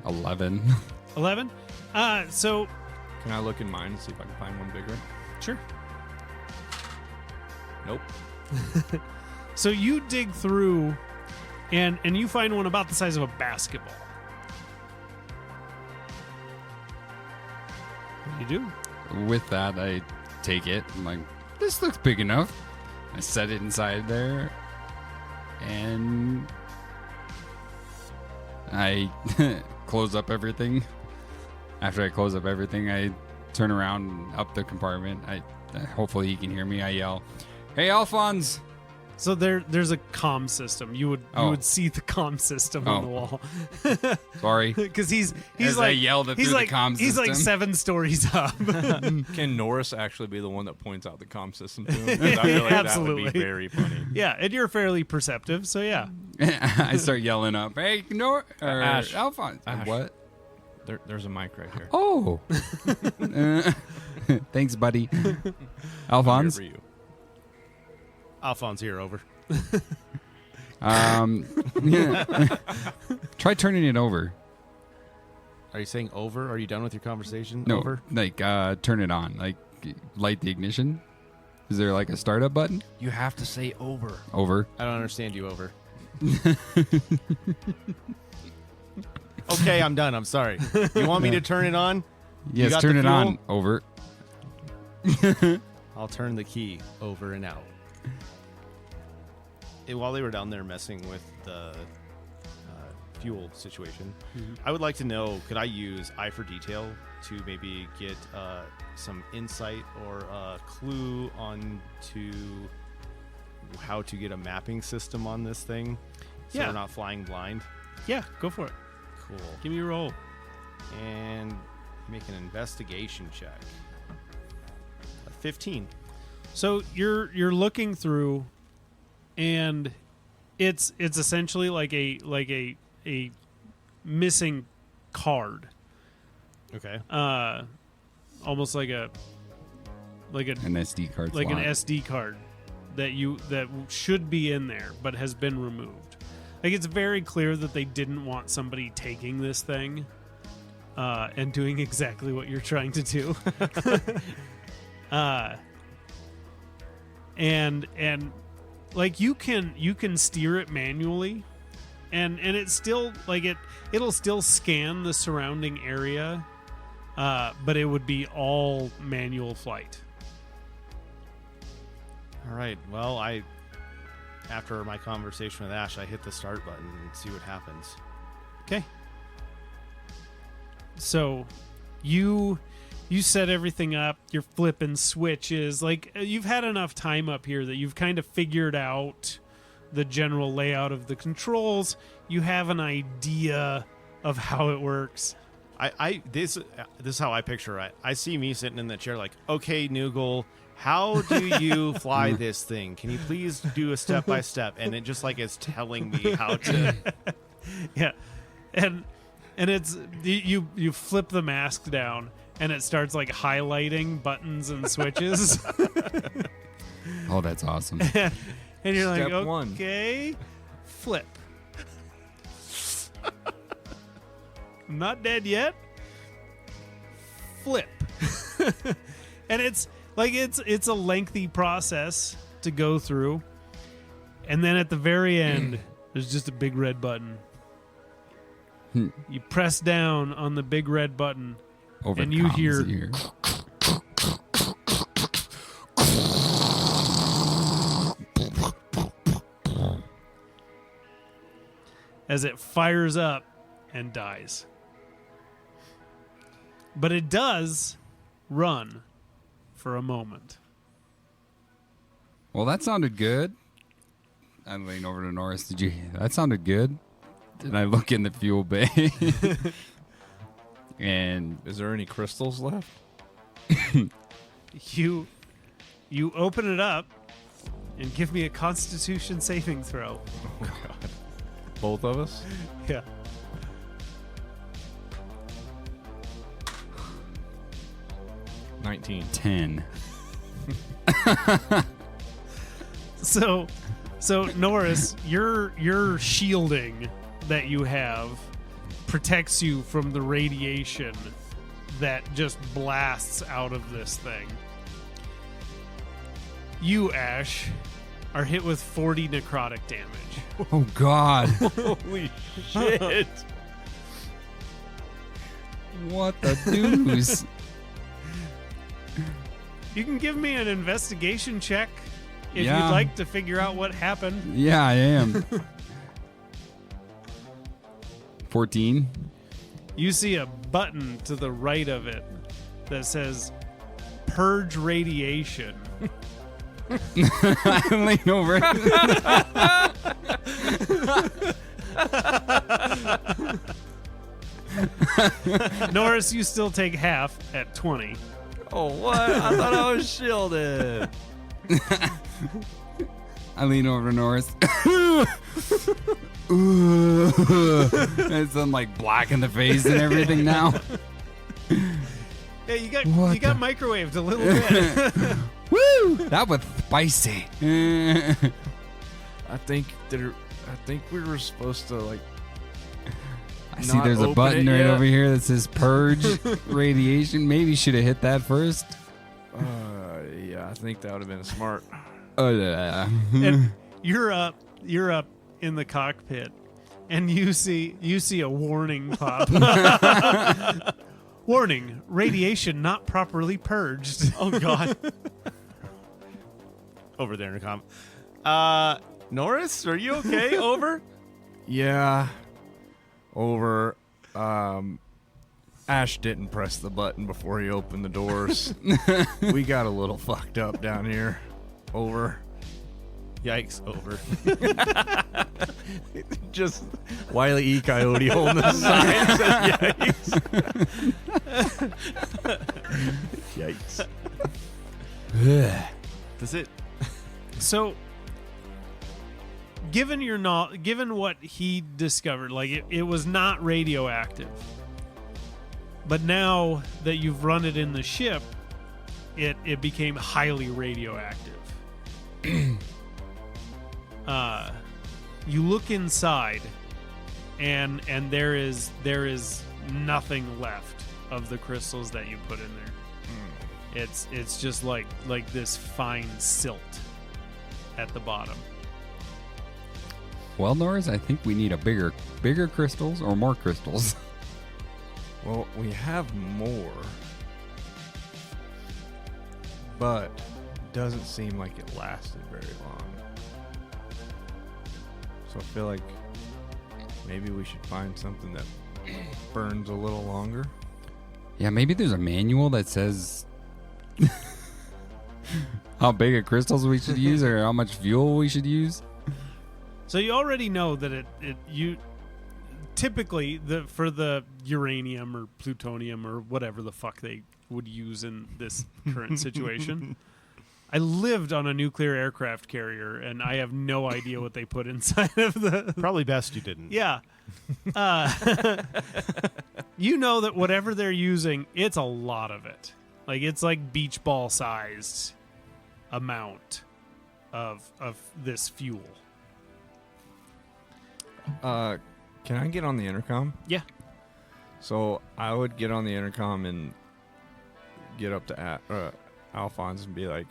11. 11. So Can I look in mine and see if I can find one bigger? sure. Nope. So you dig through, and you find one about the size of a basketball. What do you do? With that, I take it. I'm like, this looks big enough. I set it inside there, and I close up everything. After I close up everything, I turn around and up the compartment. Hopefully he can hear me. I yell, "Hey, Alphonse!" So there's a comm system. You would see the comm system on the wall. Sorry. Because he's As like I yelled it he's through like the comm he's like system. 7 stories up. Can Norris actually be the one that points out the comm system to him? 'Cause I feel like that would be Absolutely. very funny. Yeah, and you're fairly perceptive, so yeah. I start yelling up, "Hey, Ash. Alphonse!" Ash. What? There's a mic right here. Oh. Thanks, buddy. Alphonse. Here for you. Alphonse here, over. Try turning it over. Are you saying over? Are you done with your conversation? No, Over? like turn it on. Like light the ignition. Is there like a startup button? You have to say over. Over. I don't understand you, over. Okay, I'm done. I'm sorry. You want me to turn it on? Yes, got turn the it fuel? on. Over. I'll turn the key over and out. While they were down there messing with the fuel situation, I would like to know, could I use Eye for Detail to maybe get some insight or a clue on to how to get a mapping system on this thing so Yeah. we're not flying blind? Yeah, go for it. Cool. Give me a roll. And make an investigation check. 15. So you're looking through, and it's essentially like a missing card. Okay. Almost like an SD card. like an slot. SD card that should be in there but has been removed. Like, it's very clear that they didn't want somebody taking this thing and doing exactly what you're trying to do. and like you can steer it manually, and it's still like it'll still scan the surrounding area, but it would be all manual flight. All right. Well, after my conversation with Ash, I hit the start button and see what happens. Okay. So you set everything up, you're flipping switches. Like, you've had enough time up here that you've kind of figured out the general layout of the controls. You have an idea of how it works. This is how I picture it. I see me sitting in the chair like, okay, Noogle, how do you fly this thing? Can you please do a step by step? And it just like is telling me how to. Yeah. And it's you flip the mask down and it starts like highlighting buttons and switches. Oh, that's awesome. And you're like, Step one. okay, flip. I'm not dead yet. Flip. And it's like it's a lengthy process to go through. And then at the very end, there's just a big red button. You press down on the big red button, Over and you hear ear. as it fires up and dies. But it does run for a moment. Well, that sounded good. I lean over to Norris. Did you? That sounded good. And I look in the fuel bay. And Is there any crystals left? You open it up and give me a Constitution saving throw. Oh, God. Both of us? Yeah. $19. 10. So Norris, your shielding that you have protects you from the radiation that just blasts out of this thing. You, Ash, are hit with 40 necrotic damage. Oh, God. Holy shit. What the deuce? You can give me an investigation check if Yeah. you'd like to figure out what happened. Yeah, I am. 14. You see a button to the right of it that says purge radiation. I lean over. Norris, you still take half at 20. Oh, what? I thought I was shielded. I lean over to Norris. It's I'm like black in the face and everything now. Yeah, you got What the- microwaved a little bit. Woo! That was spicy. I think we were supposed to like. I see Not there's a open button it right yet. over here that says purge radiation. Maybe should have hit that first. Yeah, I think that would have been smart. And you're up in the cockpit, and you see a warning pop. Warning: radiation not properly purged. Oh, God. Over there, intercom. Norris, are you okay? Over? Yeah. Over. Ash didn't press the button before he opened the doors. We got a little fucked up down here. Over. Yikes, over. Just Wile E. Coyote holding the sign says yikes. Yikes. Does it? So, given what he discovered, like it was not radioactive, but now that you've run it in the ship, it became highly radioactive. You look inside, and there is nothing left of the crystals that you put in there. It's just like this fine silt at the bottom. Well, Norris, I think we need a bigger crystals or more crystals. Well, we have more, but doesn't seem like it lasted very long. So I feel like maybe we should find something that burns a little longer. Yeah, maybe there's a manual that says how big of crystals we should use or how much fuel we should use. So you already know that you typically for the uranium or plutonium or whatever the fuck they would use in this current situation. I lived on a nuclear aircraft carrier, and I have no idea what they put inside of the. Probably best you didn't. Yeah. You know that whatever they're using, it's a lot of it. Like, it's like beach ball sized amount of this fuel. Can I get on the intercom? Yeah. So I would get on the intercom and get up to Alphonse and be like,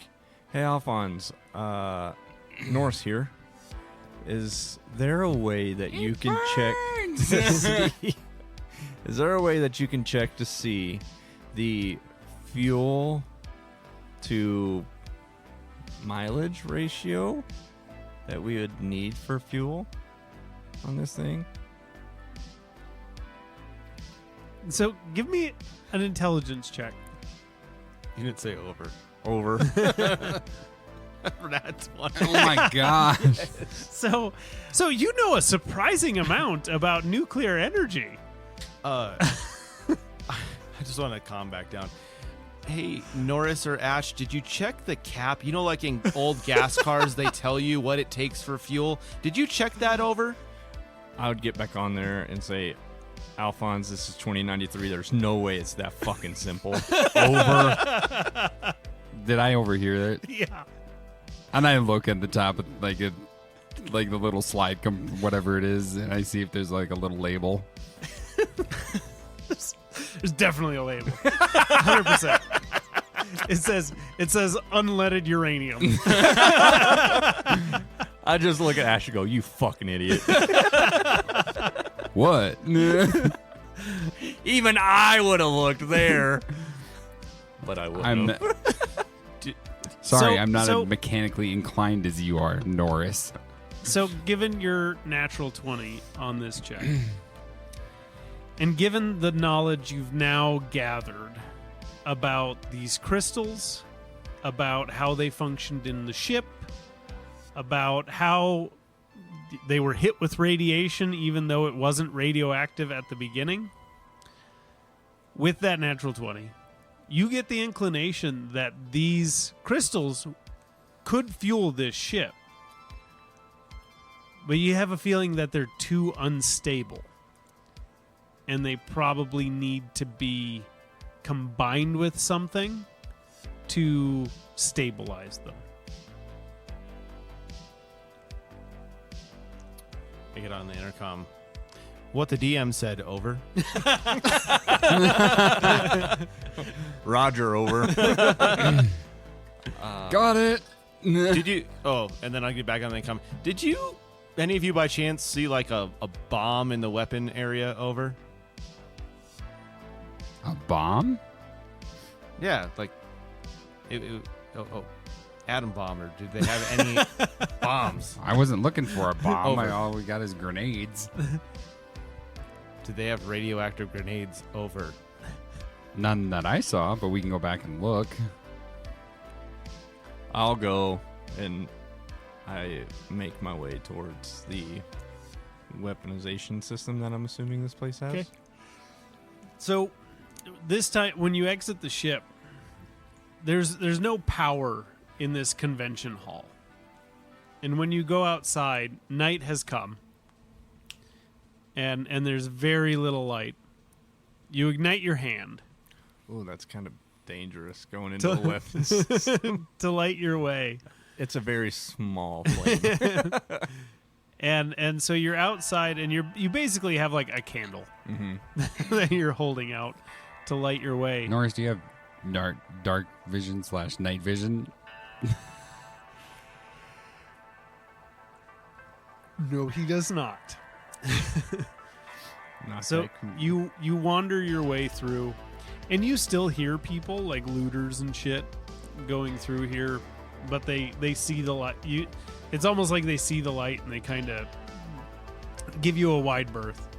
"Hey, Alphonse, Norris here. Is there a way that you can check to see? Is there a way that you can check to see the fuel to mileage ratio that we would need for fuel on this thing?" So give me an intelligence check. You didn't say over. Over. That's one. Oh my gosh. So you know a surprising amount about nuclear energy. I just want to calm back down. Hey, Norris or Ash, did you check the cap? You know, like in old gas cars, they tell you what it takes for fuel. Did you check that over? I would get back on there and say, "Alphonse, this is 2093. There's no way it's that fucking simple." Over. Did I overhear that? Yeah. And I look at the top of like the little slide, whatever it is, and I see if there's like a little label. There's definitely a label. 100%. It says unleaded uranium. I just look at Ash and go, "You fucking idiot." What? Even I would have looked there. But I wouldn't. Sorry, So- I'm not so- as mechanically inclined as you are, Norris. So given your natural 20 on this check, and given the knowledge you've now gathered about these crystals, about how they functioned in the ship, about how they were hit with radiation even though it wasn't radioactive at the beginning, with that natural 20, you get the inclination that these crystals could fuel this ship. But you have a feeling that they're too unstable. And they probably need to be combined with something to stabilize them. I get on the intercom. What the DM said, over. Roger, over. Got it. Did you? Oh, and then I get back on the intercom. Did you, any of you by chance, see like a bomb in the weapon area, over? A bomb? Yeah, like, atom bomb, or did they have any bombs? I wasn't looking for a bomb. Over. All we got is grenades. Did they have radioactive grenades, over? None that I saw, but we can go back and look. I'll go and I make my way towards the weaponization system that I'm assuming this place has. Okay. So this time when you exit the ship, there's no power in this convention hall. And when you go outside, night has come. And there's very little light. You ignite your hand Ooh, that's kind of dangerous going into the weapons. to light your way. It's a very small flame. And so you're outside and you basically have like a candle that you're holding out to light your way. Norris, do you have dark vision / night vision? No, he does not. Not So that cool. you wander your way through, and you still hear people like looters and shit going through here, but they see the light. It's almost like they see the light and they kind of give you a wide berth.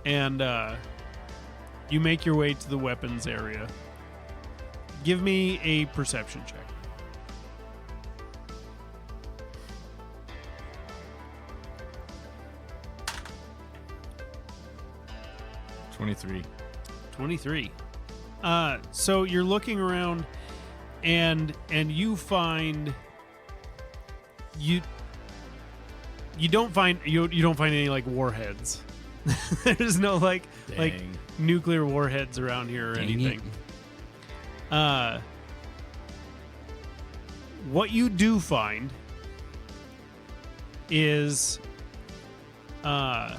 And you make your way to the weapons area. Give me a perception check. 23. 23. So you're looking around, and you find you don't find any like warheads. There's no like Dang. nuclear warheads around here or Dang anything. What you do find is a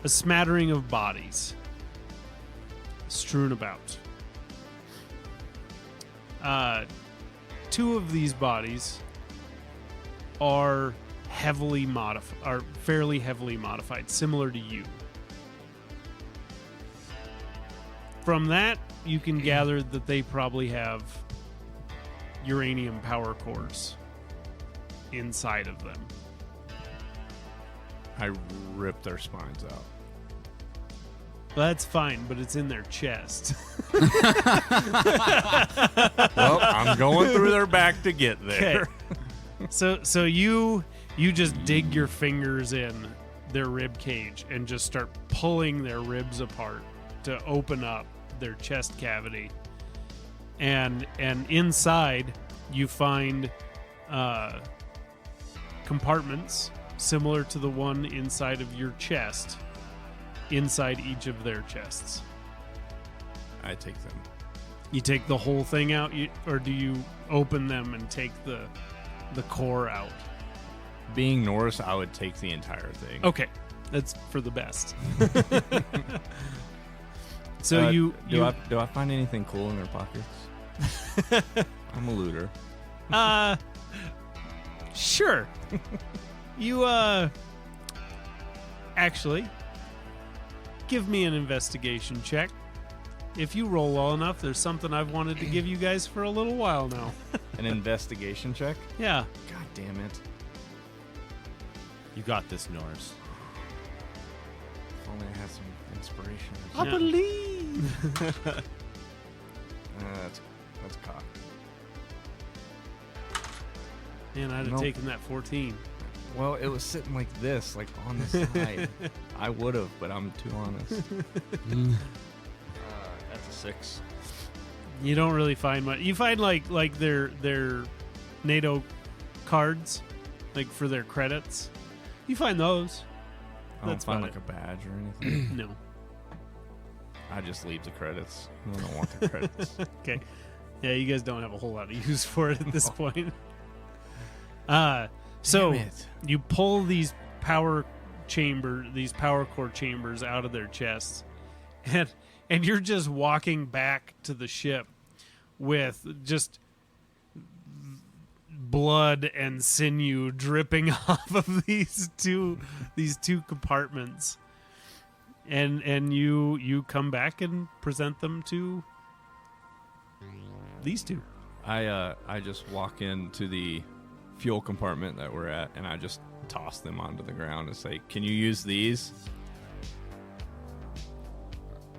smattering of bodies strewn about. Two of these bodies are fairly heavily modified, similar to you. From that, you can gather that they probably have uranium power cores inside of them. I ripped their spines out. That's fine, but it's in their chest. Well, I'm going through their back to get there. Okay. So you just dig your fingers in their rib cage and just start pulling their ribs apart to open up their chest cavity. And inside you find compartments similar to the one inside of your chest, inside each of their chests. I take them. You take the whole thing out, or do you open them and take the core out? Being Norris, I would take the entire thing. Okay, that's for the best. So do I find anything cool in their pockets? I'm a looter. Sure. You actually give me an investigation check. If you roll well enough, there's something I've wanted to give you guys for a little while now. An investigation check? Yeah. God damn it. You got this, Norris. If only I had some inspiration. I Yeah. believe. That's cocked. Man, I'd have Nope. taken that 14. Well, it was sitting like this, like on the side. I would have, but I'm too honest. That's a 6. You don't really find much. You find like their NATO cards, like for their credits. You find those. I don't That's find about like a badge or anything. No. I just leave the credits. I don't want the credits. Okay. Yeah, you guys don't have a whole lot of use for it at this point. So Damn it. you pull these power core chambers out of their chests, and you're just walking back to the ship with just blood and sinew dripping off of these two compartments. And you come back and present them to these two. I just walk into the fuel compartment that we're at, and I just toss them onto the ground and say, "Can you use these?"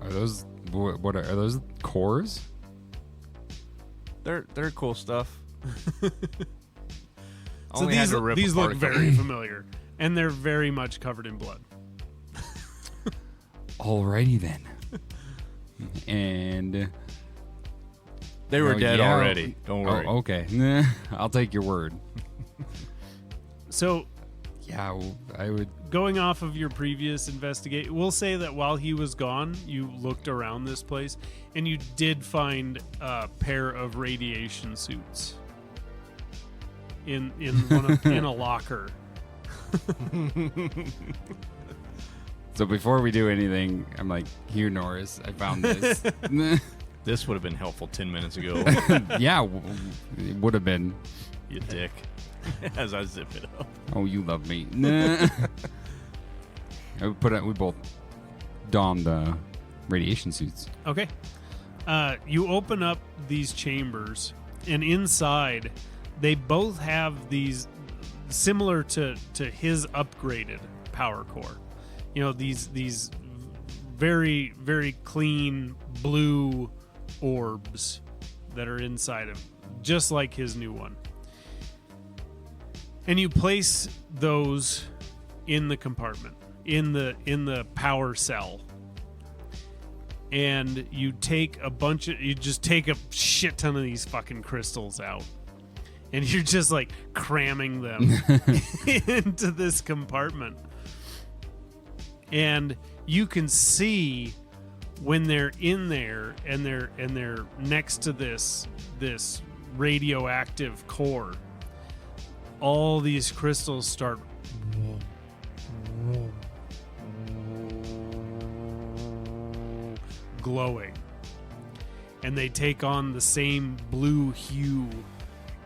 Are those what are those cores? They're cool stuff. So Only had to rip these look apart a couple. very familiar, and they're very much covered in blood. Alrighty then. And They were oh, dead yeah. already. Don't worry. Oh, okay. I'll take your word. So Yeah, I would. going off of your previous investigate, we'll say that while he was gone, you looked around this place, and you did find a pair of radiation suits in in a locker. So before we do anything, I'm like, here, Norris, I found this. This would have been helpful 10 minutes ago. Yeah, it would have been. You dick. as I zip it up. Oh, you love me. Nah. We both donned radiation suits. Okay. You open up these chambers, and inside, they both have these similar to his upgraded power core. You know, these very, very clean blue orbs that are inside him, just like his new one. And you place those in the compartment, in the power cell. And you take you just take a shit ton of these fucking crystals out. And you're just like cramming them into this compartment. And you can see when they're in there and they're next to this radioactive core, all these crystals start glowing, and they take on the same blue hue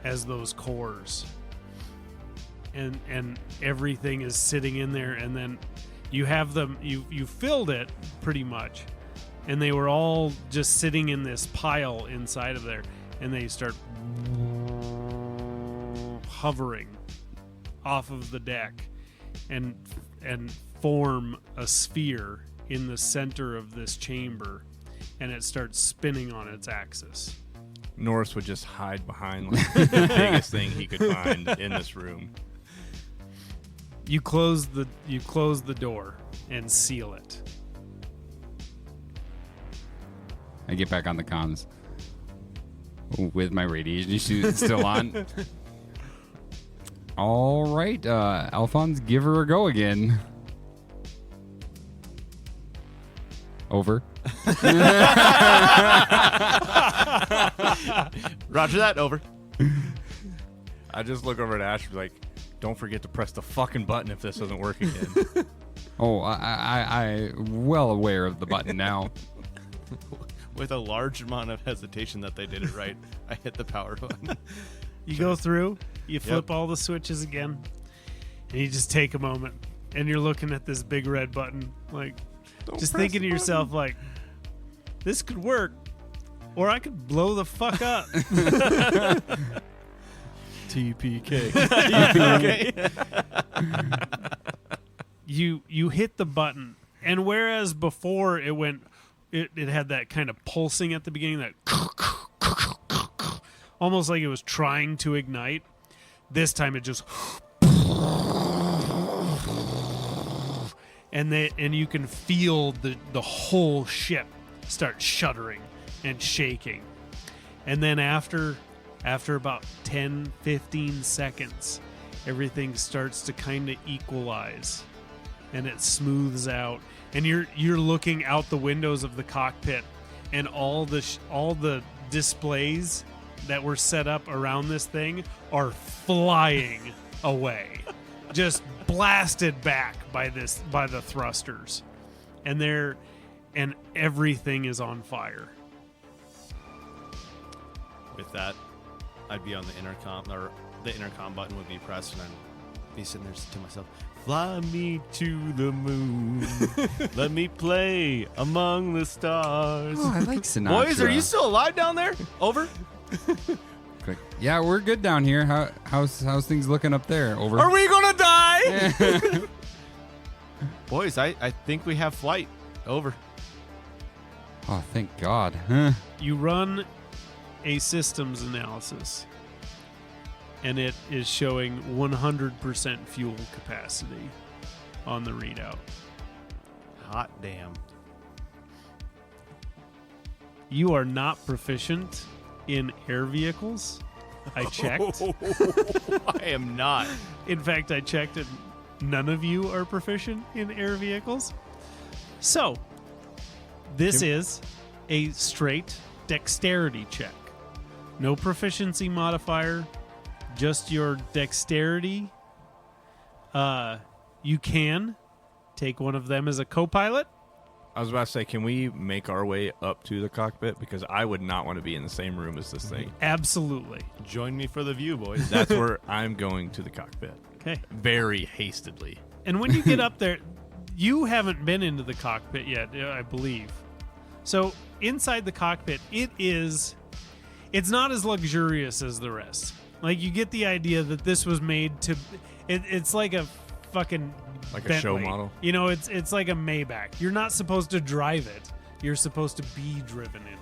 as those cores, and everything is sitting in there. And then you have them, you filled it pretty much, and they were all just sitting in this pile inside of there, and they start hovering off of the deck and form a sphere in the center of this chamber, and it starts spinning on its axis. Norris would just hide behind like the biggest thing he could find in this room. You close the door and seal it. I get back on the comms with my radiation suit still on. All right, Alphonse, give her a go again. Over. Roger that. Over. I just look over at Ash and be like, don't forget to press the fucking button if this doesn't work again. Oh, I well aware of the button now. With a large amount of hesitation that they did it right, I hit the power button. You go through, you flip all the switches again, and you just take a moment, and you're looking at this big red button, like, just thinking to yourself, like, this could work, or I could blow the fuck up. TPK. You hit the button, and whereas before it had that kind of pulsing at the beginning, that almost like it was trying to ignite. This time it just and you can feel the whole ship start shuddering and shaking. And then after about 10-15 seconds, everything starts to kind of equalize and it smooths out, and you're looking out the windows of the cockpit, and all the displays that were set up around this thing are flying away, just blasted back by the thrusters, and everything is on fire. With that, I'd be on the intercom, or the intercom button would be pressed, and I'd be sitting there to myself, fly me to the moon, let me play among the stars. Oh, I like Sinatra. Boys, are you still alive down there? Over. Like, yeah, we're good down here. How's things looking up there? Over. Are we gonna die? Boys, I think we have flight. Over. Oh, thank God. Huh. You run a systems analysis, and it is showing 100% fuel capacity on the readout. Hot damn. You are not proficient in air vehicles. I checked. I am not. In fact, I checked, and none of you are proficient in air vehicles. So, this is a straight dexterity check. No proficiency modifier, just your dexterity. You can take one of them as a co-pilot, I was about to say, can we make our way up to the cockpit? Because I would not want to be in the same room as this thing. Absolutely. Join me for the view, boys. That's where I'm going to the cockpit. Okay. Very hastily. And when you get up there, you haven't been into the cockpit yet, I believe. So inside the cockpit, it's not as luxurious as the rest. Like, you get the idea that this was made to, it's like a fucking Like a Bentley. show model? You know, it's like a Maybach. You're not supposed to drive it. You're supposed to be driven in it.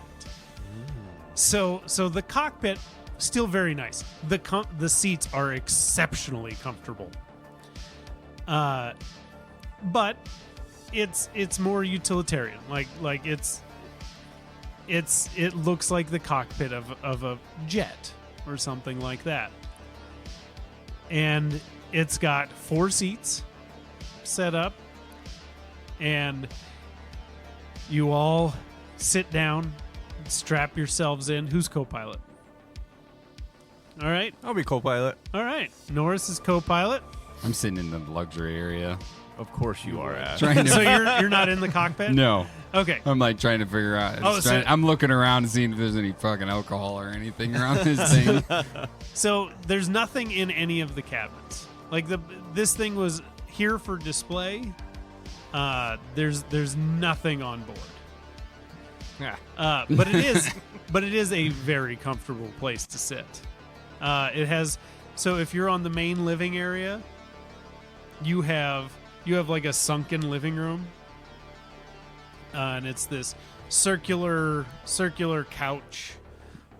So the cockpit, still very nice. The seats are exceptionally comfortable. But it's more utilitarian. Like it looks like the cockpit of a jet or something like that. And it's got 4 seats set up, and you all sit down, strap yourselves in. Who's co-pilot? All right. I'll be co-pilot. All right. Norris is co-pilot. I'm sitting in the luxury area. Of course you are, Ash. Trying to So you're not in the cockpit? No. Okay. I'm like trying to figure out. Oh, so- I'm looking around and seeing if there's any fucking alcohol or anything around this thing. So there's nothing in any of the cabins. Like this thing was here for display. There's nothing on board. Yeah. But it is a very comfortable place to sit. It has, so if you're on the main living area, you have like a sunken living room, and it's this circular couch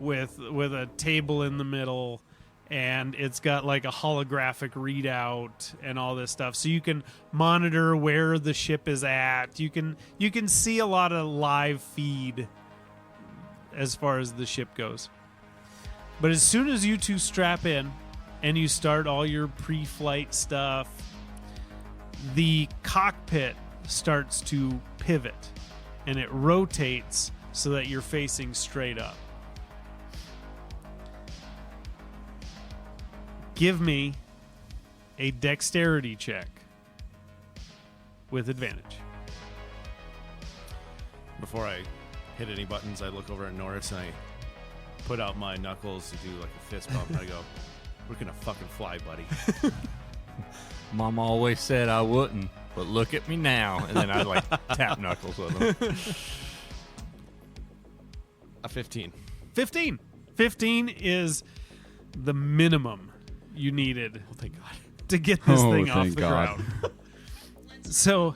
with a table in the middle, and it's got like a holographic readout and all this stuff, so you can monitor where the ship is at. You can see a lot of live feed as far as the ship goes. But as soon as you two strap in and you start all your pre-flight stuff, the cockpit starts to pivot and it rotates so that you're facing straight up. Give me a dexterity check with advantage. Before I hit any buttons, I look over at Norris and I put out my knuckles to do like a fist bump, and I go, "We're gonna fucking fly, buddy." Mom always said I wouldn't, but look at me now. And then I like tap knuckles with them. A 15. 15. 15 is the minimum you needed Thank God. to get this Oh, thing off thank the God. ground. So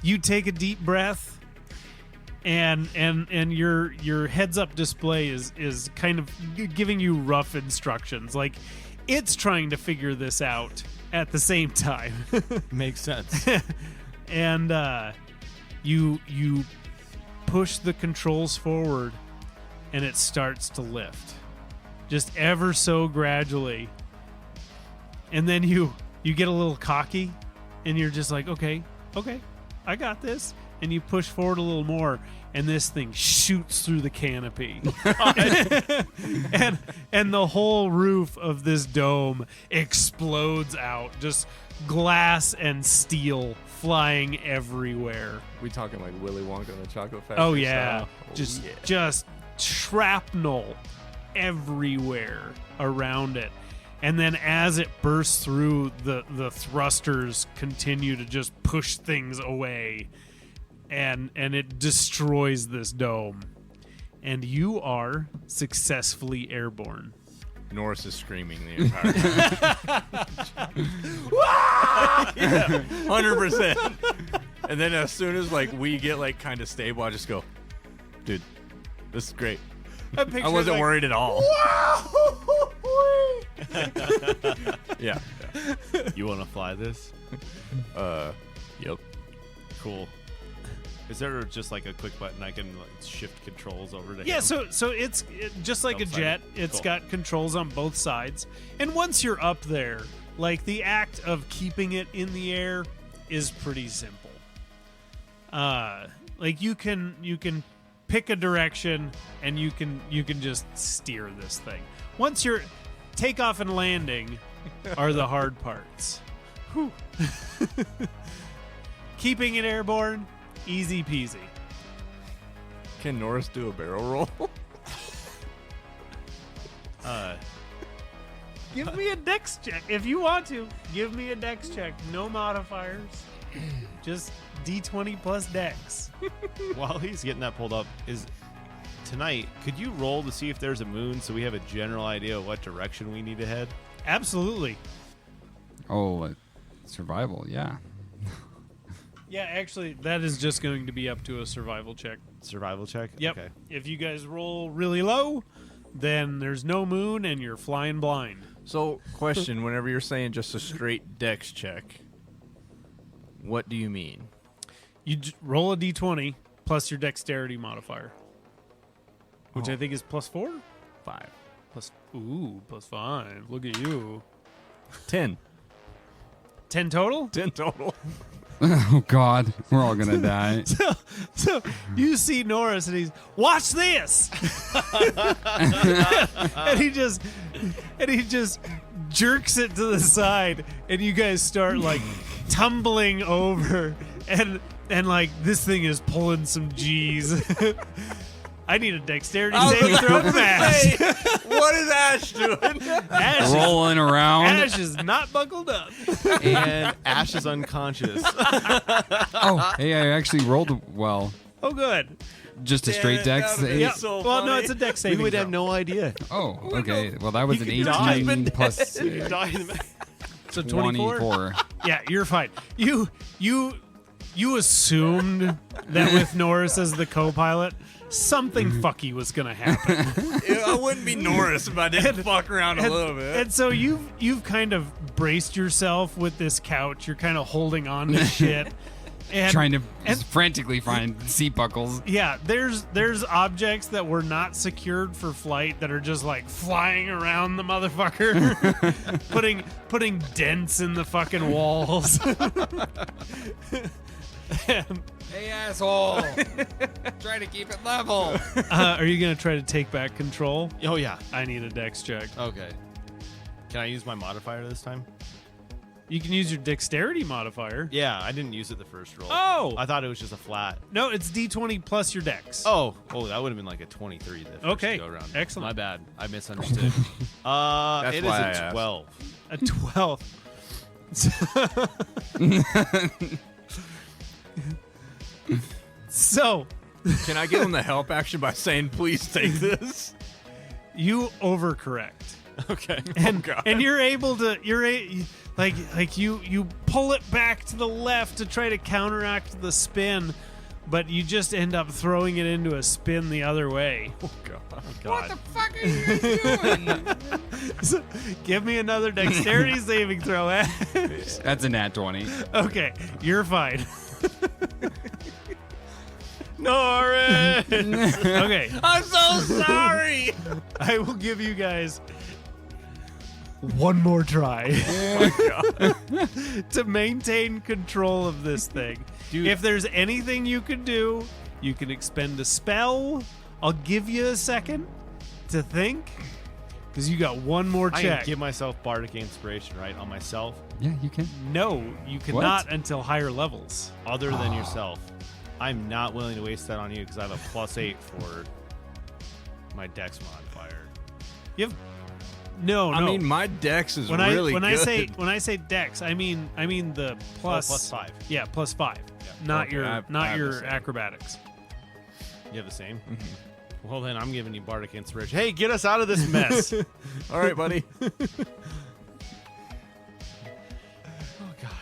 you take a deep breath, and your heads up display is kind of giving you rough instructions. Like, it's trying to figure this out at the same time. Makes sense. And you push the controls forward, and it starts to lift, just ever so gradually. And then you get a little cocky, and you're just like, okay, I got this. And you push forward a little more, and this thing shoots through the canopy. and the whole roof of this dome explodes out, just glass and steel flying everywhere. We talking like Willy Wonka and the Chocolate Factory? Oh yeah, style? just yeah. just shrapnel everywhere around it. And then as it bursts through, the thrusters continue to just push things away, and it destroys this dome. And you are successfully airborne. Norris is screaming the entire time. 100%. And then as soon as like we get like kind of stable, I just go, dude, this is great. I wasn't worried at all. Yeah. You want to fly this? Yep. Cool. Is there just like a quick button I can like shift controls over to? Yeah, him? so it's just like a Outside. jet. It's Cool. got controls on both sides. And once you're up there, like, the act of keeping it in the air is pretty simple. Like, you can pick a direction, and you can just steer this thing. Once you're takeoff and landing are the hard parts. Whew. Keeping it airborne, easy peasy. Can Norris do a barrel roll? Give me a dex check if you want to. Give me a dex check. No modifiers. Just D20 plus dex. While he's getting that pulled up, is tonight, could you roll to see if there's a moon so we have a general idea of what direction we need to head? Absolutely. Oh, survival, yeah. Yeah, actually, that is just going to be up to a survival check. Survival check? Yep. Okay. If you guys roll really low, then there's no moon and you're flying blind. So, question, whenever you're saying just a straight dex check, what do you mean? You roll a d20 plus your dexterity modifier, which I think is plus 4? 5. Plus 5. Look at you. 10. 10 total? 10 total. Oh, God. We're all going to die. So you see Norris and he's, watch this! and he just jerks it to the side and you guys start like tumbling over and like this thing is pulling some G's. I need a dexterity saving throw from Ash. What is Ash doing? Ash Rolling around. Ash is not buckled up. And Ash is unconscious. Oh, hey, I actually rolled well. Oh, good. Just a straight dex. Yeah. Well, no, it's a dex saving We would throw. have no idea. Oh, okay. Well, that was an could die. 18 plus You die in the So 24? 24. Yeah, you're fine. You assumed that with Norris as the co-pilot, something fucky was gonna happen. I wouldn't be Norris if I didn't fuck around a little bit. And so you've kind of braced yourself with this couch. You're kind of holding on to shit. And, Trying to and frantically find seat buckles. yeah, there's objects that were not secured for flight that are just like flying around the motherfucker, putting dents in the fucking walls. Hey, asshole. Try to keep it level. Are you gonna try to take back control? Oh, yeah. I need a dex check. Okay. Can I use my modifier this time? You can use your dexterity modifier. Yeah, I didn't use it the first roll. Oh! I thought it was just a flat. No, it's D20 plus your dex. Oh, that would have been like a 23 the first Okay, go around. excellent. My bad. I misunderstood. That's it is why I a asked. 12. A 12. So, Can I give him the help action by saying, please take this? you overcorrect. Okay. And you're able to you pull it back to the left to try to counteract the spin, but you just end up throwing it into a spin the other way. Oh, God. What the fuck are you doing? So, give me another dexterity saving throw. Ash. That's a nat 20. Okay, you're fine. Norris! Okay, I'm so sorry! I will give you guys one more try to maintain control of this thing. Dude. If there's anything you can do, you can expend a spell. I'll give you a second to think, because you got one more I check. can give myself bardic inspiration, right, on myself, Yeah, you can. No, you cannot until higher levels. other than yourself. I'm not willing to waste that on you because I have a +8 for my dex modifier. You have no. I mean, my dex is when really I good. when I say dex, I mean the plus +5. Yeah, +5. Yeah. Not Okay, your I have the same. acrobatics. You have the same? Well, then I'm giving you bardic inspiration. Hey, get us out of this mess. All right, buddy.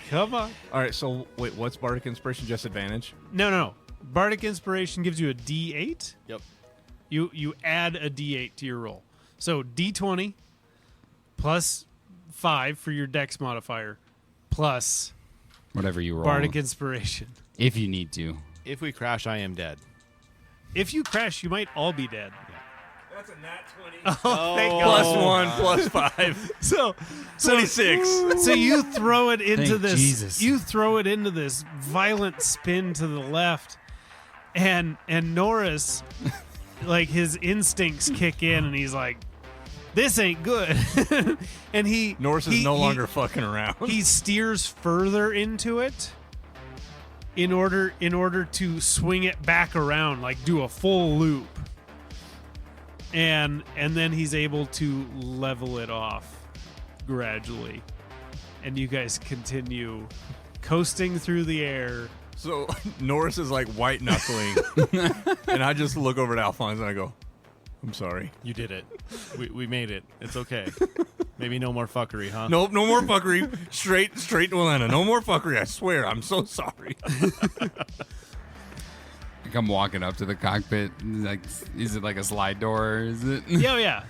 Come on. All right, so wait, what's bardic inspiration? Just advantage? No. Bardic inspiration gives you a D8. Yep. You add a D8 to your roll. So D20 plus 5 for your dex modifier plus Whatever you roll. bardic inspiration. If you need to. If we crash, I am dead. If you crash, you might all be dead. That's a nat 20. Oh, thank God. +1, +5. So 26. So you throw it into Thank this. Jesus. You throw it into this violent spin to the left, and Norris, like his instincts kick in, and he's like, this ain't good. And Norse is no longer fucking around. He steers further into it in order to swing it back around, like do a full loop. And then he's able to level it off gradually. And you guys continue coasting through the air. So Norris is like white knuckling, and I just look over at Alphonse and I go, "I'm sorry." You did it. We made it. It's okay. Maybe no more fuckery, huh? Nope, no more fuckery. Straight to Atlanta. No more fuckery. I swear. I'm so sorry. I'm walking up to the cockpit. Like, is it like a slide door? Or is it? Yeah.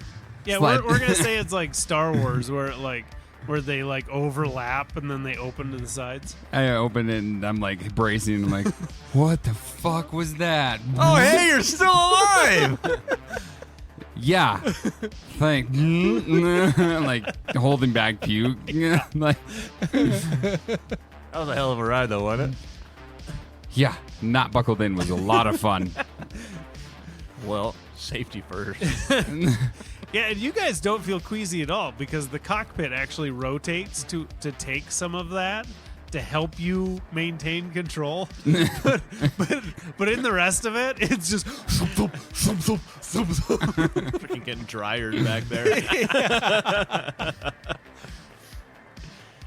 Slide- We're gonna say it's like Star Wars, where they like overlap and then they open to the sides. I open it and I'm like bracing. I'm like, what the fuck was that? Oh, hey, you're still alive. Yeah. Like, like holding back puke. Like, That was a hell of a ride, though, wasn't it? yeah, not buckled in was a lot of fun. Well, safety first. Yeah, and you guys don't feel queasy at all because the cockpit actually rotates to take some of that to help you maintain control. but in the rest of it, it's just Freaking getting drier back there.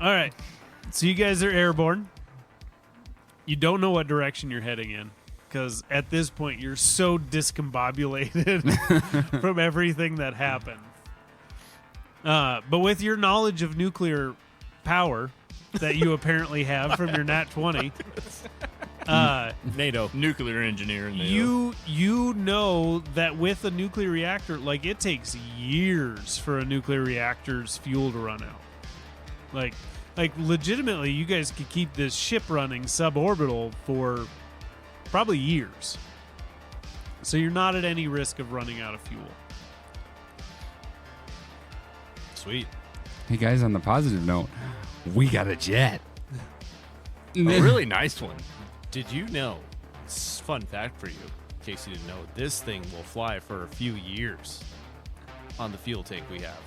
All right. So you guys are airborne. You don't know what direction you're heading in because at this point you're so discombobulated from everything that happened. But with your knowledge of nuclear power that you apparently have from your Nat 20, NATO. Nuclear engineer in NATO. you know that with a nuclear reactor, like it takes years for a nuclear reactor's fuel to run out. Like legitimately, you guys could keep this ship running suborbital for probably years. So you're not at any risk of running out of fuel. Sweet. Hey guys, on the positive note, we got a jet. A really nice one. Did you know, fun fact for you, in case you didn't know, this thing will fly for a few years on the fuel tank we have.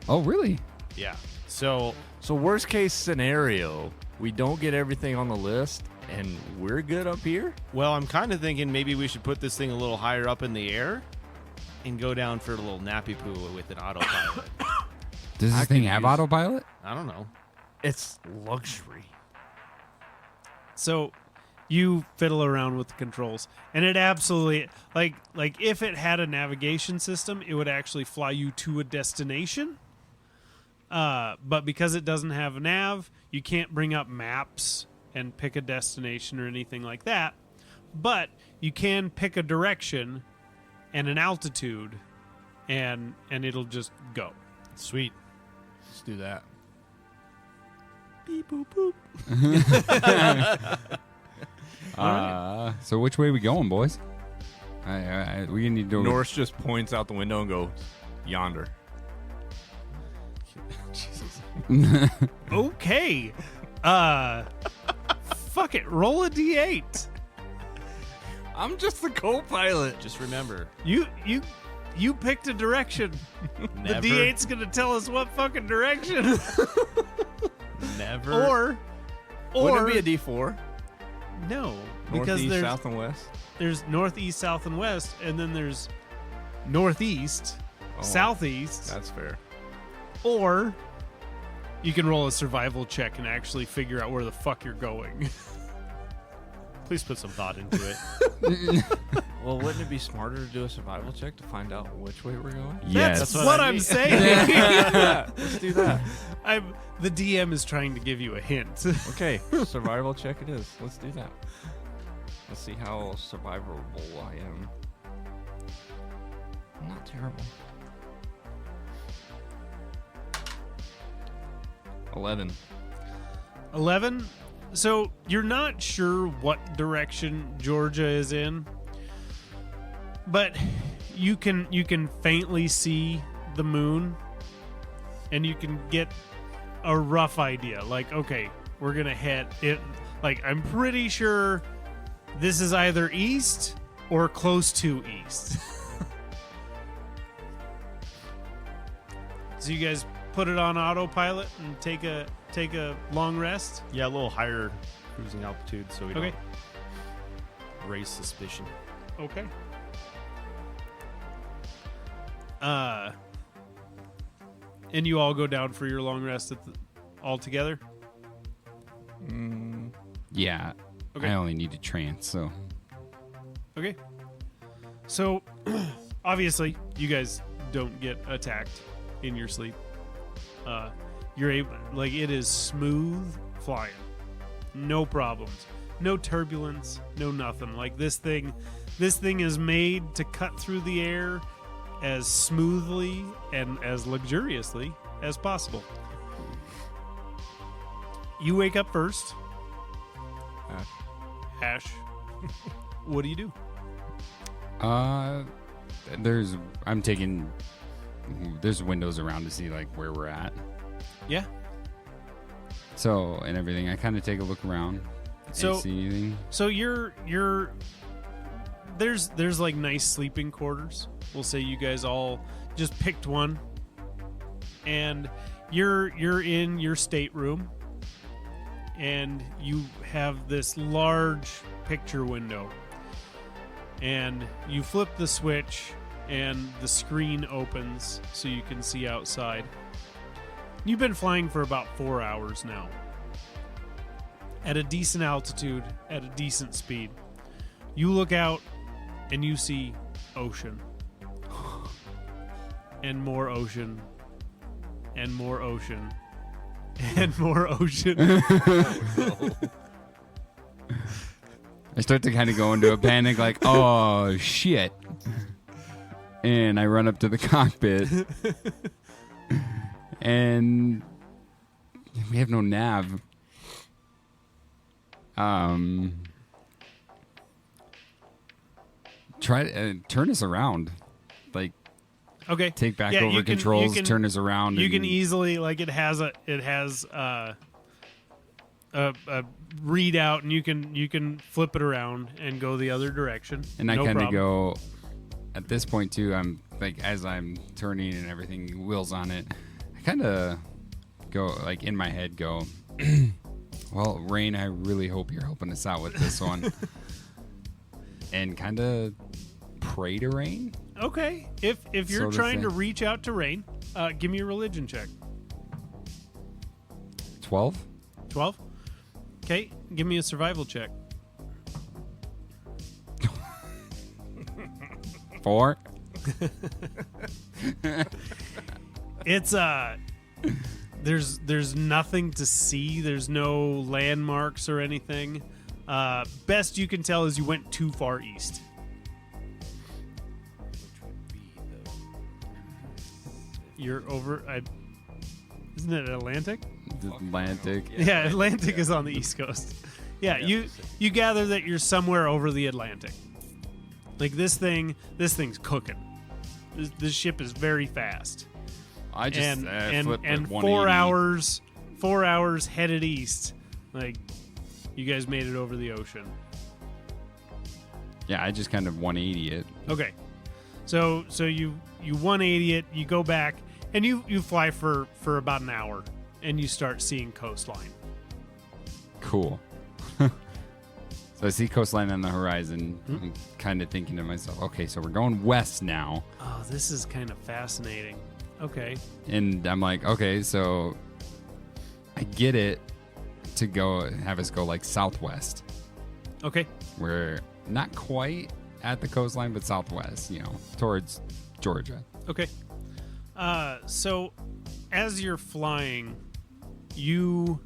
Oh, really? Yeah. So worst case scenario, we don't get everything on the list, and we're good up here? well, I'm kind of thinking maybe we should put this thing a little higher up in the air and go down for a little nappy poo with an autopilot. Does this thing have autopilot? I don't know. It's luxury. So you fiddle around with the controls, and it absolutely like if it had a navigation system, it would actually fly you to a destination. But because it doesn't have a nav, you can't bring up maps and pick a destination or anything like that. But you can pick a direction and an altitude, and it'll just go. Sweet. Let's do that. Beep boop boop. So which way we going, boys? We need to. Norris just points out the window and goes, yonder. Okay. Fuck it. Roll a d8. I'm just the co-pilot. Just remember, You picked a direction. never, The D8's gonna tell us what fucking direction. never. or Wouldn't it be a D4? no, because Northeast, there's south, and west? there's northeast, south, and west, and then there's northeast, Oh, southeast, That's fair. or you can roll a survival check and actually figure out where the fuck you're going. Please put some thought into it. Well, wouldn't it be smarter to do a survival check to find out which way we're going? Yes. That's what what I I'm mean. saying. Let's do that. The DM is trying to give you a hint. Okay, survival check it is. Let's do that. Let's see how survivable I am. I'm not terrible. 11. 11. So you're not sure what direction Georgia is in, but you can faintly see the moon, and you can get a rough idea. Like, okay, we're gonna head it. Like, I'm pretty sure this is either east or close to east. So you guys put it on autopilot and take a long rest. Yeah, a little higher cruising altitude so we Okay. don't raise suspicion. Okay. And you all go down for your long rest all together? Yeah. Okay. I only need a trance, so. Okay. So, obviously, you guys don't get attacked in your sleep. You're able, like, it is smooth flying. No problems. No turbulence. No nothing. Like, this thing is made to cut through the air as smoothly and as luxuriously as possible. You wake up first. Ash. What do you do? There's windows around to see like where we're at. Yeah. So, and everything. I kind of take a look around. So- and see anything. So you're there's like nice sleeping quarters. We'll say you guys all just picked one, and you're in your stateroom, and you have this large picture window, and you flip the switch, and the screen opens so you can see outside. You've been flying for about 4 hours now. At a decent altitude, at a decent speed. You look out and you see ocean. And more ocean. And more ocean. And more ocean. I start to kind of go into a panic, like, oh shit. And I run up to the cockpit. And we have no nav. Try to turn us around. Like, Okay. take back Yeah, over you can- controls, you can- turn us around. You can and- easily, like, it has a readout, and you can flip it around and go the other direction. And I No kind of problem. go, at this point too, I'm like, as I'm turning and everything, wheels on it, I kind of go, like, in my head go, well, Rain, I really hope you're helping us out with this one. And kind of pray to Rain. Okay. If you're Sort of trying thing. to reach out to Rain, give me a religion check. 12? 12. Okay. Give me a survival check. 4? It's there's nothing to see. There's no landmarks or anything. Best you can tell is you went too far east. You're over. Isn't it Atlantic? The Atlantic. Yeah, Atlantic is on the East Coast. Yeah, you gather that you're somewhere over the Atlantic. Like this thing's cooking. This ship is very fast. I just and flipped and at 4 180. 4 hours headed east. Like you guys made it over the ocean. Yeah, I just kind of 180 it. Okay, so you 180 it. You go back and you fly for about an hour, and you start seeing coastline. Cool. So I see coastline on the horizon. I'm kind of thinking to myself, okay, so we're going west now. Oh, this is kind of fascinating. Okay. And I'm like, okay, so I get it to have us go like southwest. Okay. We're not quite at the coastline, but southwest, towards Georgia. Okay. So as you're flying, you're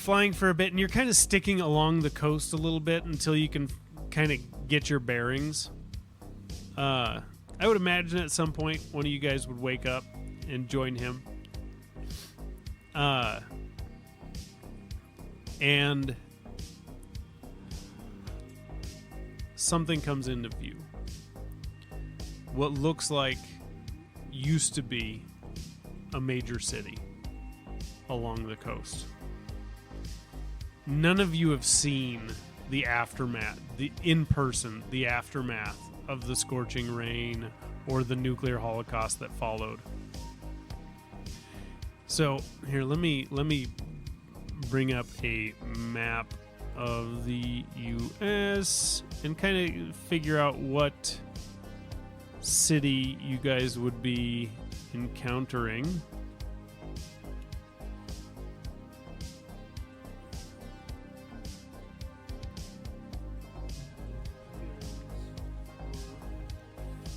flying for a bit, and you're kind of sticking along the coast a little bit until you can kind of get your bearings. I would imagine at some point one of you guys would wake up and join him. And something comes into view. What looks like used to be a major city along the coast. None of you have seen the aftermath, the aftermath of the scorching rain or the nuclear holocaust that followed. So here, let me bring up a map of the U.S. and kind of figure out what city you guys would be encountering.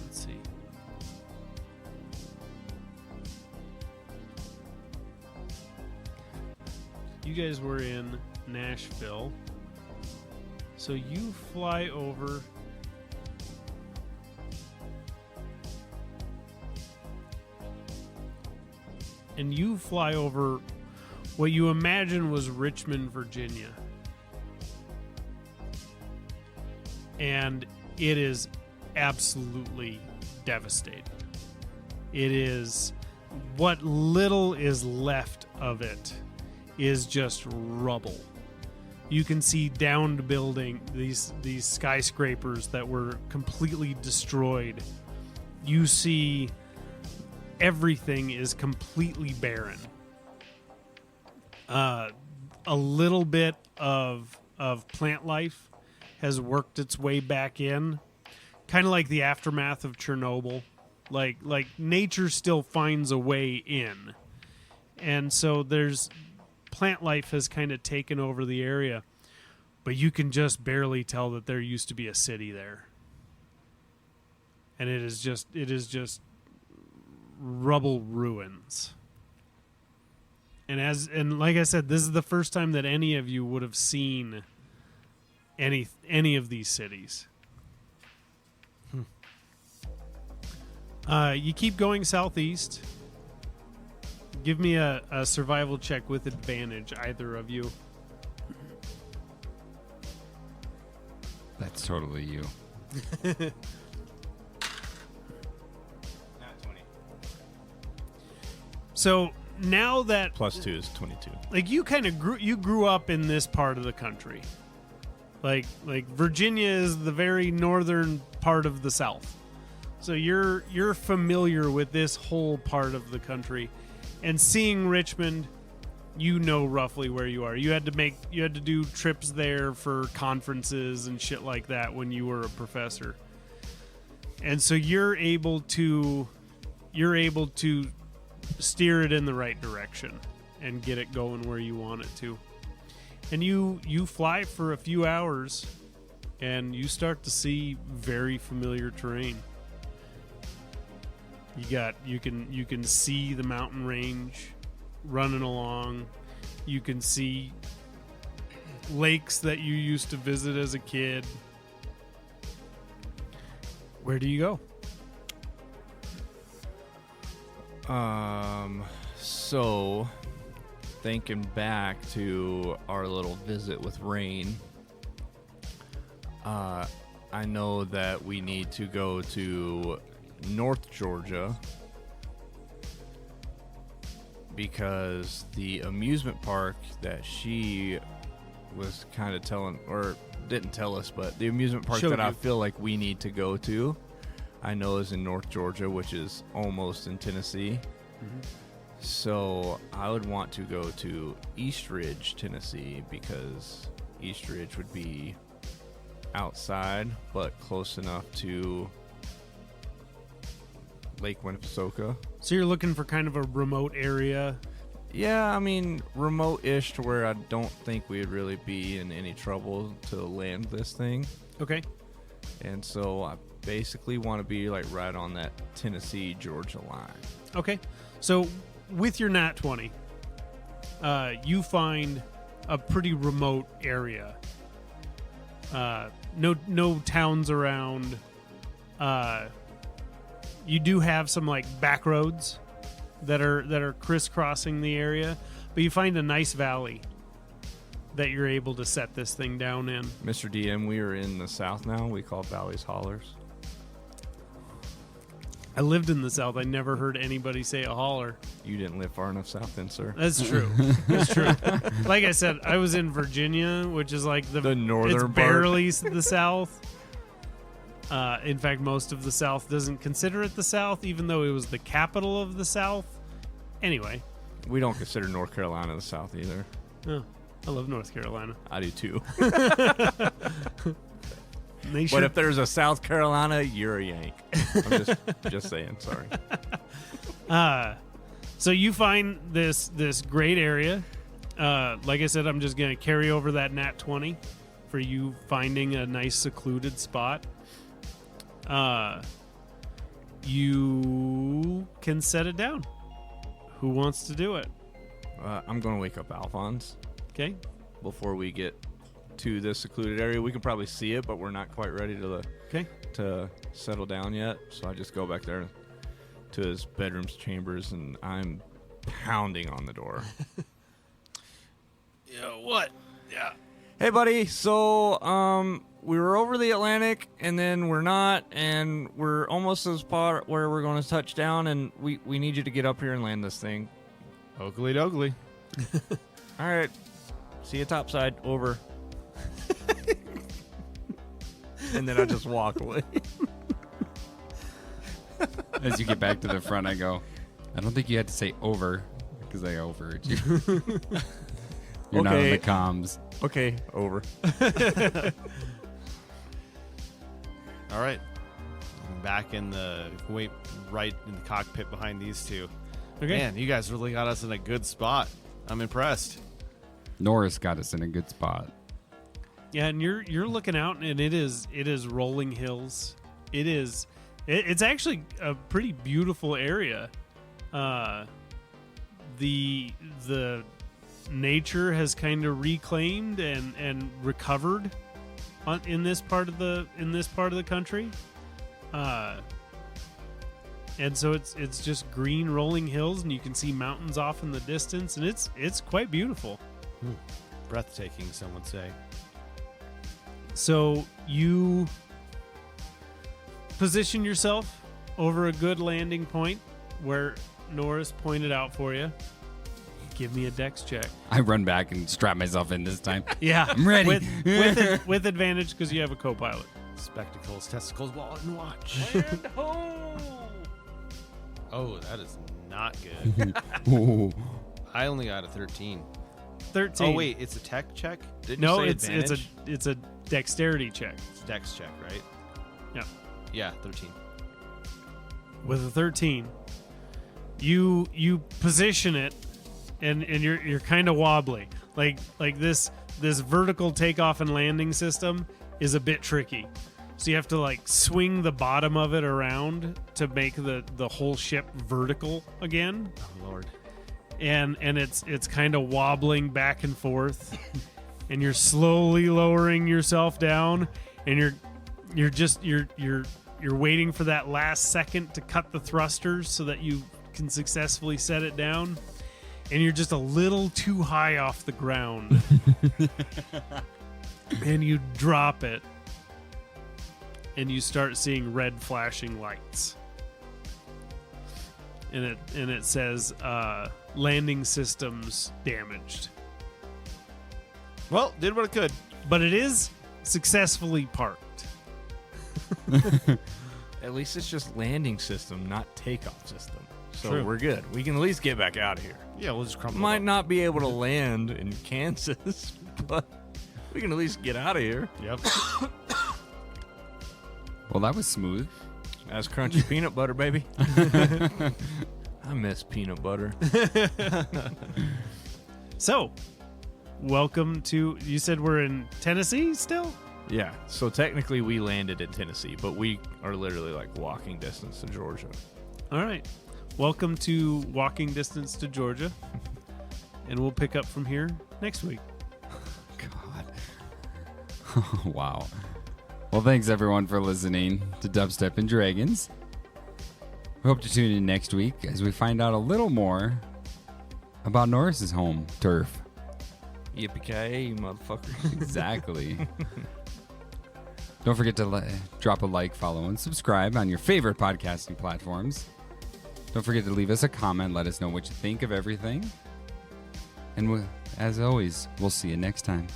Let's see. You guys were in Nashville. So you fly over. And you fly over what you imagine was Richmond, Virginia. And it is absolutely devastating. It is, what little is left of it is just rubble. You can see downed building, these skyscrapers that were completely destroyed. You see everything is completely barren. A little bit of plant life has worked its way back in, kind of like the aftermath of Chernobyl. Like nature still finds a way in, and so there's plant life has kind of taken over the area, but you can just barely tell that there used to be a city there, and it is just rubble ruins. And like I said, this is the first time that any of you would have seen any of these cities. You keep going southeast. Give me a survival check with advantage, either of you. That's totally you. Not 20. So now that +2 is 22. like you kind of grew up in this part of the country. Like Virginia is the very northern part of the South. So you're familiar with this whole part of the country. And seeing Richmond, you know roughly where you are. You had to do trips there for conferences and shit like that when you were a professor. And so you're able to steer it in the right direction and get it going where you want it to. And you fly for a few hours and you start to see very familiar terrain. You can see the mountain range running along. You can see lakes that you used to visit as a kid. Where do you go? So thinking back to our little visit with Rain, I know that we need to go to North Georgia because the amusement park that she was kind of telling, or didn't tell us, but the amusement park that I feel like we need to go to, I know is in North Georgia, which is almost in Tennessee. Mm-hmm. So I would want to go to East Ridge, Tennessee, because East Ridge would be outside, but close enough to Lake Winnepesaukee. So you're looking for kind of a remote area? Yeah, I mean, remote-ish to where I don't think we'd really be in any trouble to land this thing. Okay. And so I basically want to be like right on that Tennessee-Georgia line. Okay. So with your Nat 20, you find a pretty remote area. No towns around. You do have some like back roads that are crisscrossing the area, but you find a nice valley that you're able to set this thing down in. Mr. DM, we are in the South now. We call valleys hollers. I lived in the South. I never heard anybody say a holler. You didn't live far enough south then, sir. That's true. That's true. Like I said, I was in Virginia, which is like the northern it's part. barely the South. In fact, most of the South doesn't consider it the South, even though it was the capital of the South. Anyway, We don't consider North Carolina the South either. Oh, I love North Carolina. I do too. They But should, if there's a South Carolina, you're a Yank. I'm just saying. Sorry. so you find this great area. Like I said, I'm just going to carry over that nat 20 for you finding a nice secluded spot. You can set it down. Who wants to do it? I'm going to wake up Alphonse Okay. before we get to this secluded area. We can probably see it, but we're not quite ready Okay. to settle down yet. So I just go back there to his bedroom's chambers, and I'm pounding on the door. Yeah. What? Yeah. Hey, buddy. So, we were over the Atlantic, and then we're not, and we're almost to the spot where we're going to touch down, and we need you to get up here and land this thing. Oakley dogley. All right. See you topside. Over. And then I just walk away. As you get back to the front, I go, I don't think you had to say over because I overheard you. You're not on Okay. the comms. Okay. Over. All right. I'm back in the right in the cockpit behind these two. Okay. Man, you guys really got us in a good spot. I'm impressed. Norris got us in a good spot. Yeah, and you're looking out, and it is rolling hills. It's actually a pretty beautiful area. The nature has kind of reclaimed and recovered in this part of the country. And so it's just green rolling hills, and you can see mountains off in the distance, and it's quite beautiful. Breathtaking, some would say. So you position yourself over a good landing point where Norris pointed out for you. Give me a dex check. I run back and strap myself in this time. Yeah, I'm ready. with advantage because you have a co-pilot. Spectacles, testicles, wallet, and watch. Oh, that is not good. Ooh. I only got a 13. 13. Oh wait, it's a tech check? Didn't No, you say it's a dexterity check. It's a dex check, right? Yeah. Yeah, 13. With a 13, you position it, and you're kind of wobbly. Like this vertical takeoff and landing system is a bit tricky. So you have to like swing the bottom of it around to make the whole ship vertical again. Oh Lord. And it's kind of wobbling back and forth, and you're slowly lowering yourself down, and you're waiting for that last second to cut the thrusters so that you can successfully set it down, and you're just a little too high off the ground, and you drop it, and you start seeing red flashing lights, and it says landing systems damaged, Well, did what it could. but it is successfully parked. At least it's just landing system, not takeoff system. So True. we're good. We can at least get back out of here. Yeah, we'll just crumple. Might up. not be able to land in Kansas, but we can at least get out of here. Yep. Well, that was smooth. That's crunchy peanut butter, baby. I miss peanut butter. So, welcome to. You said we're in Tennessee still? Yeah, so technically we landed in Tennessee, but we are literally like walking distance to Georgia. All right. Welcome to walking distance to Georgia, and we'll pick up from here next week. God. Wow. Well, thanks everyone for listening to Dubstep and Dragons. We hope to tune in next week as we find out a little more about Norris's home turf. Yippee-ki-yay, you motherfucker. Exactly. Don't forget to drop a like, follow, and subscribe on your favorite podcasting platforms. Don't forget to leave us a comment. Let us know what you think of everything. And as always, we'll see you next time.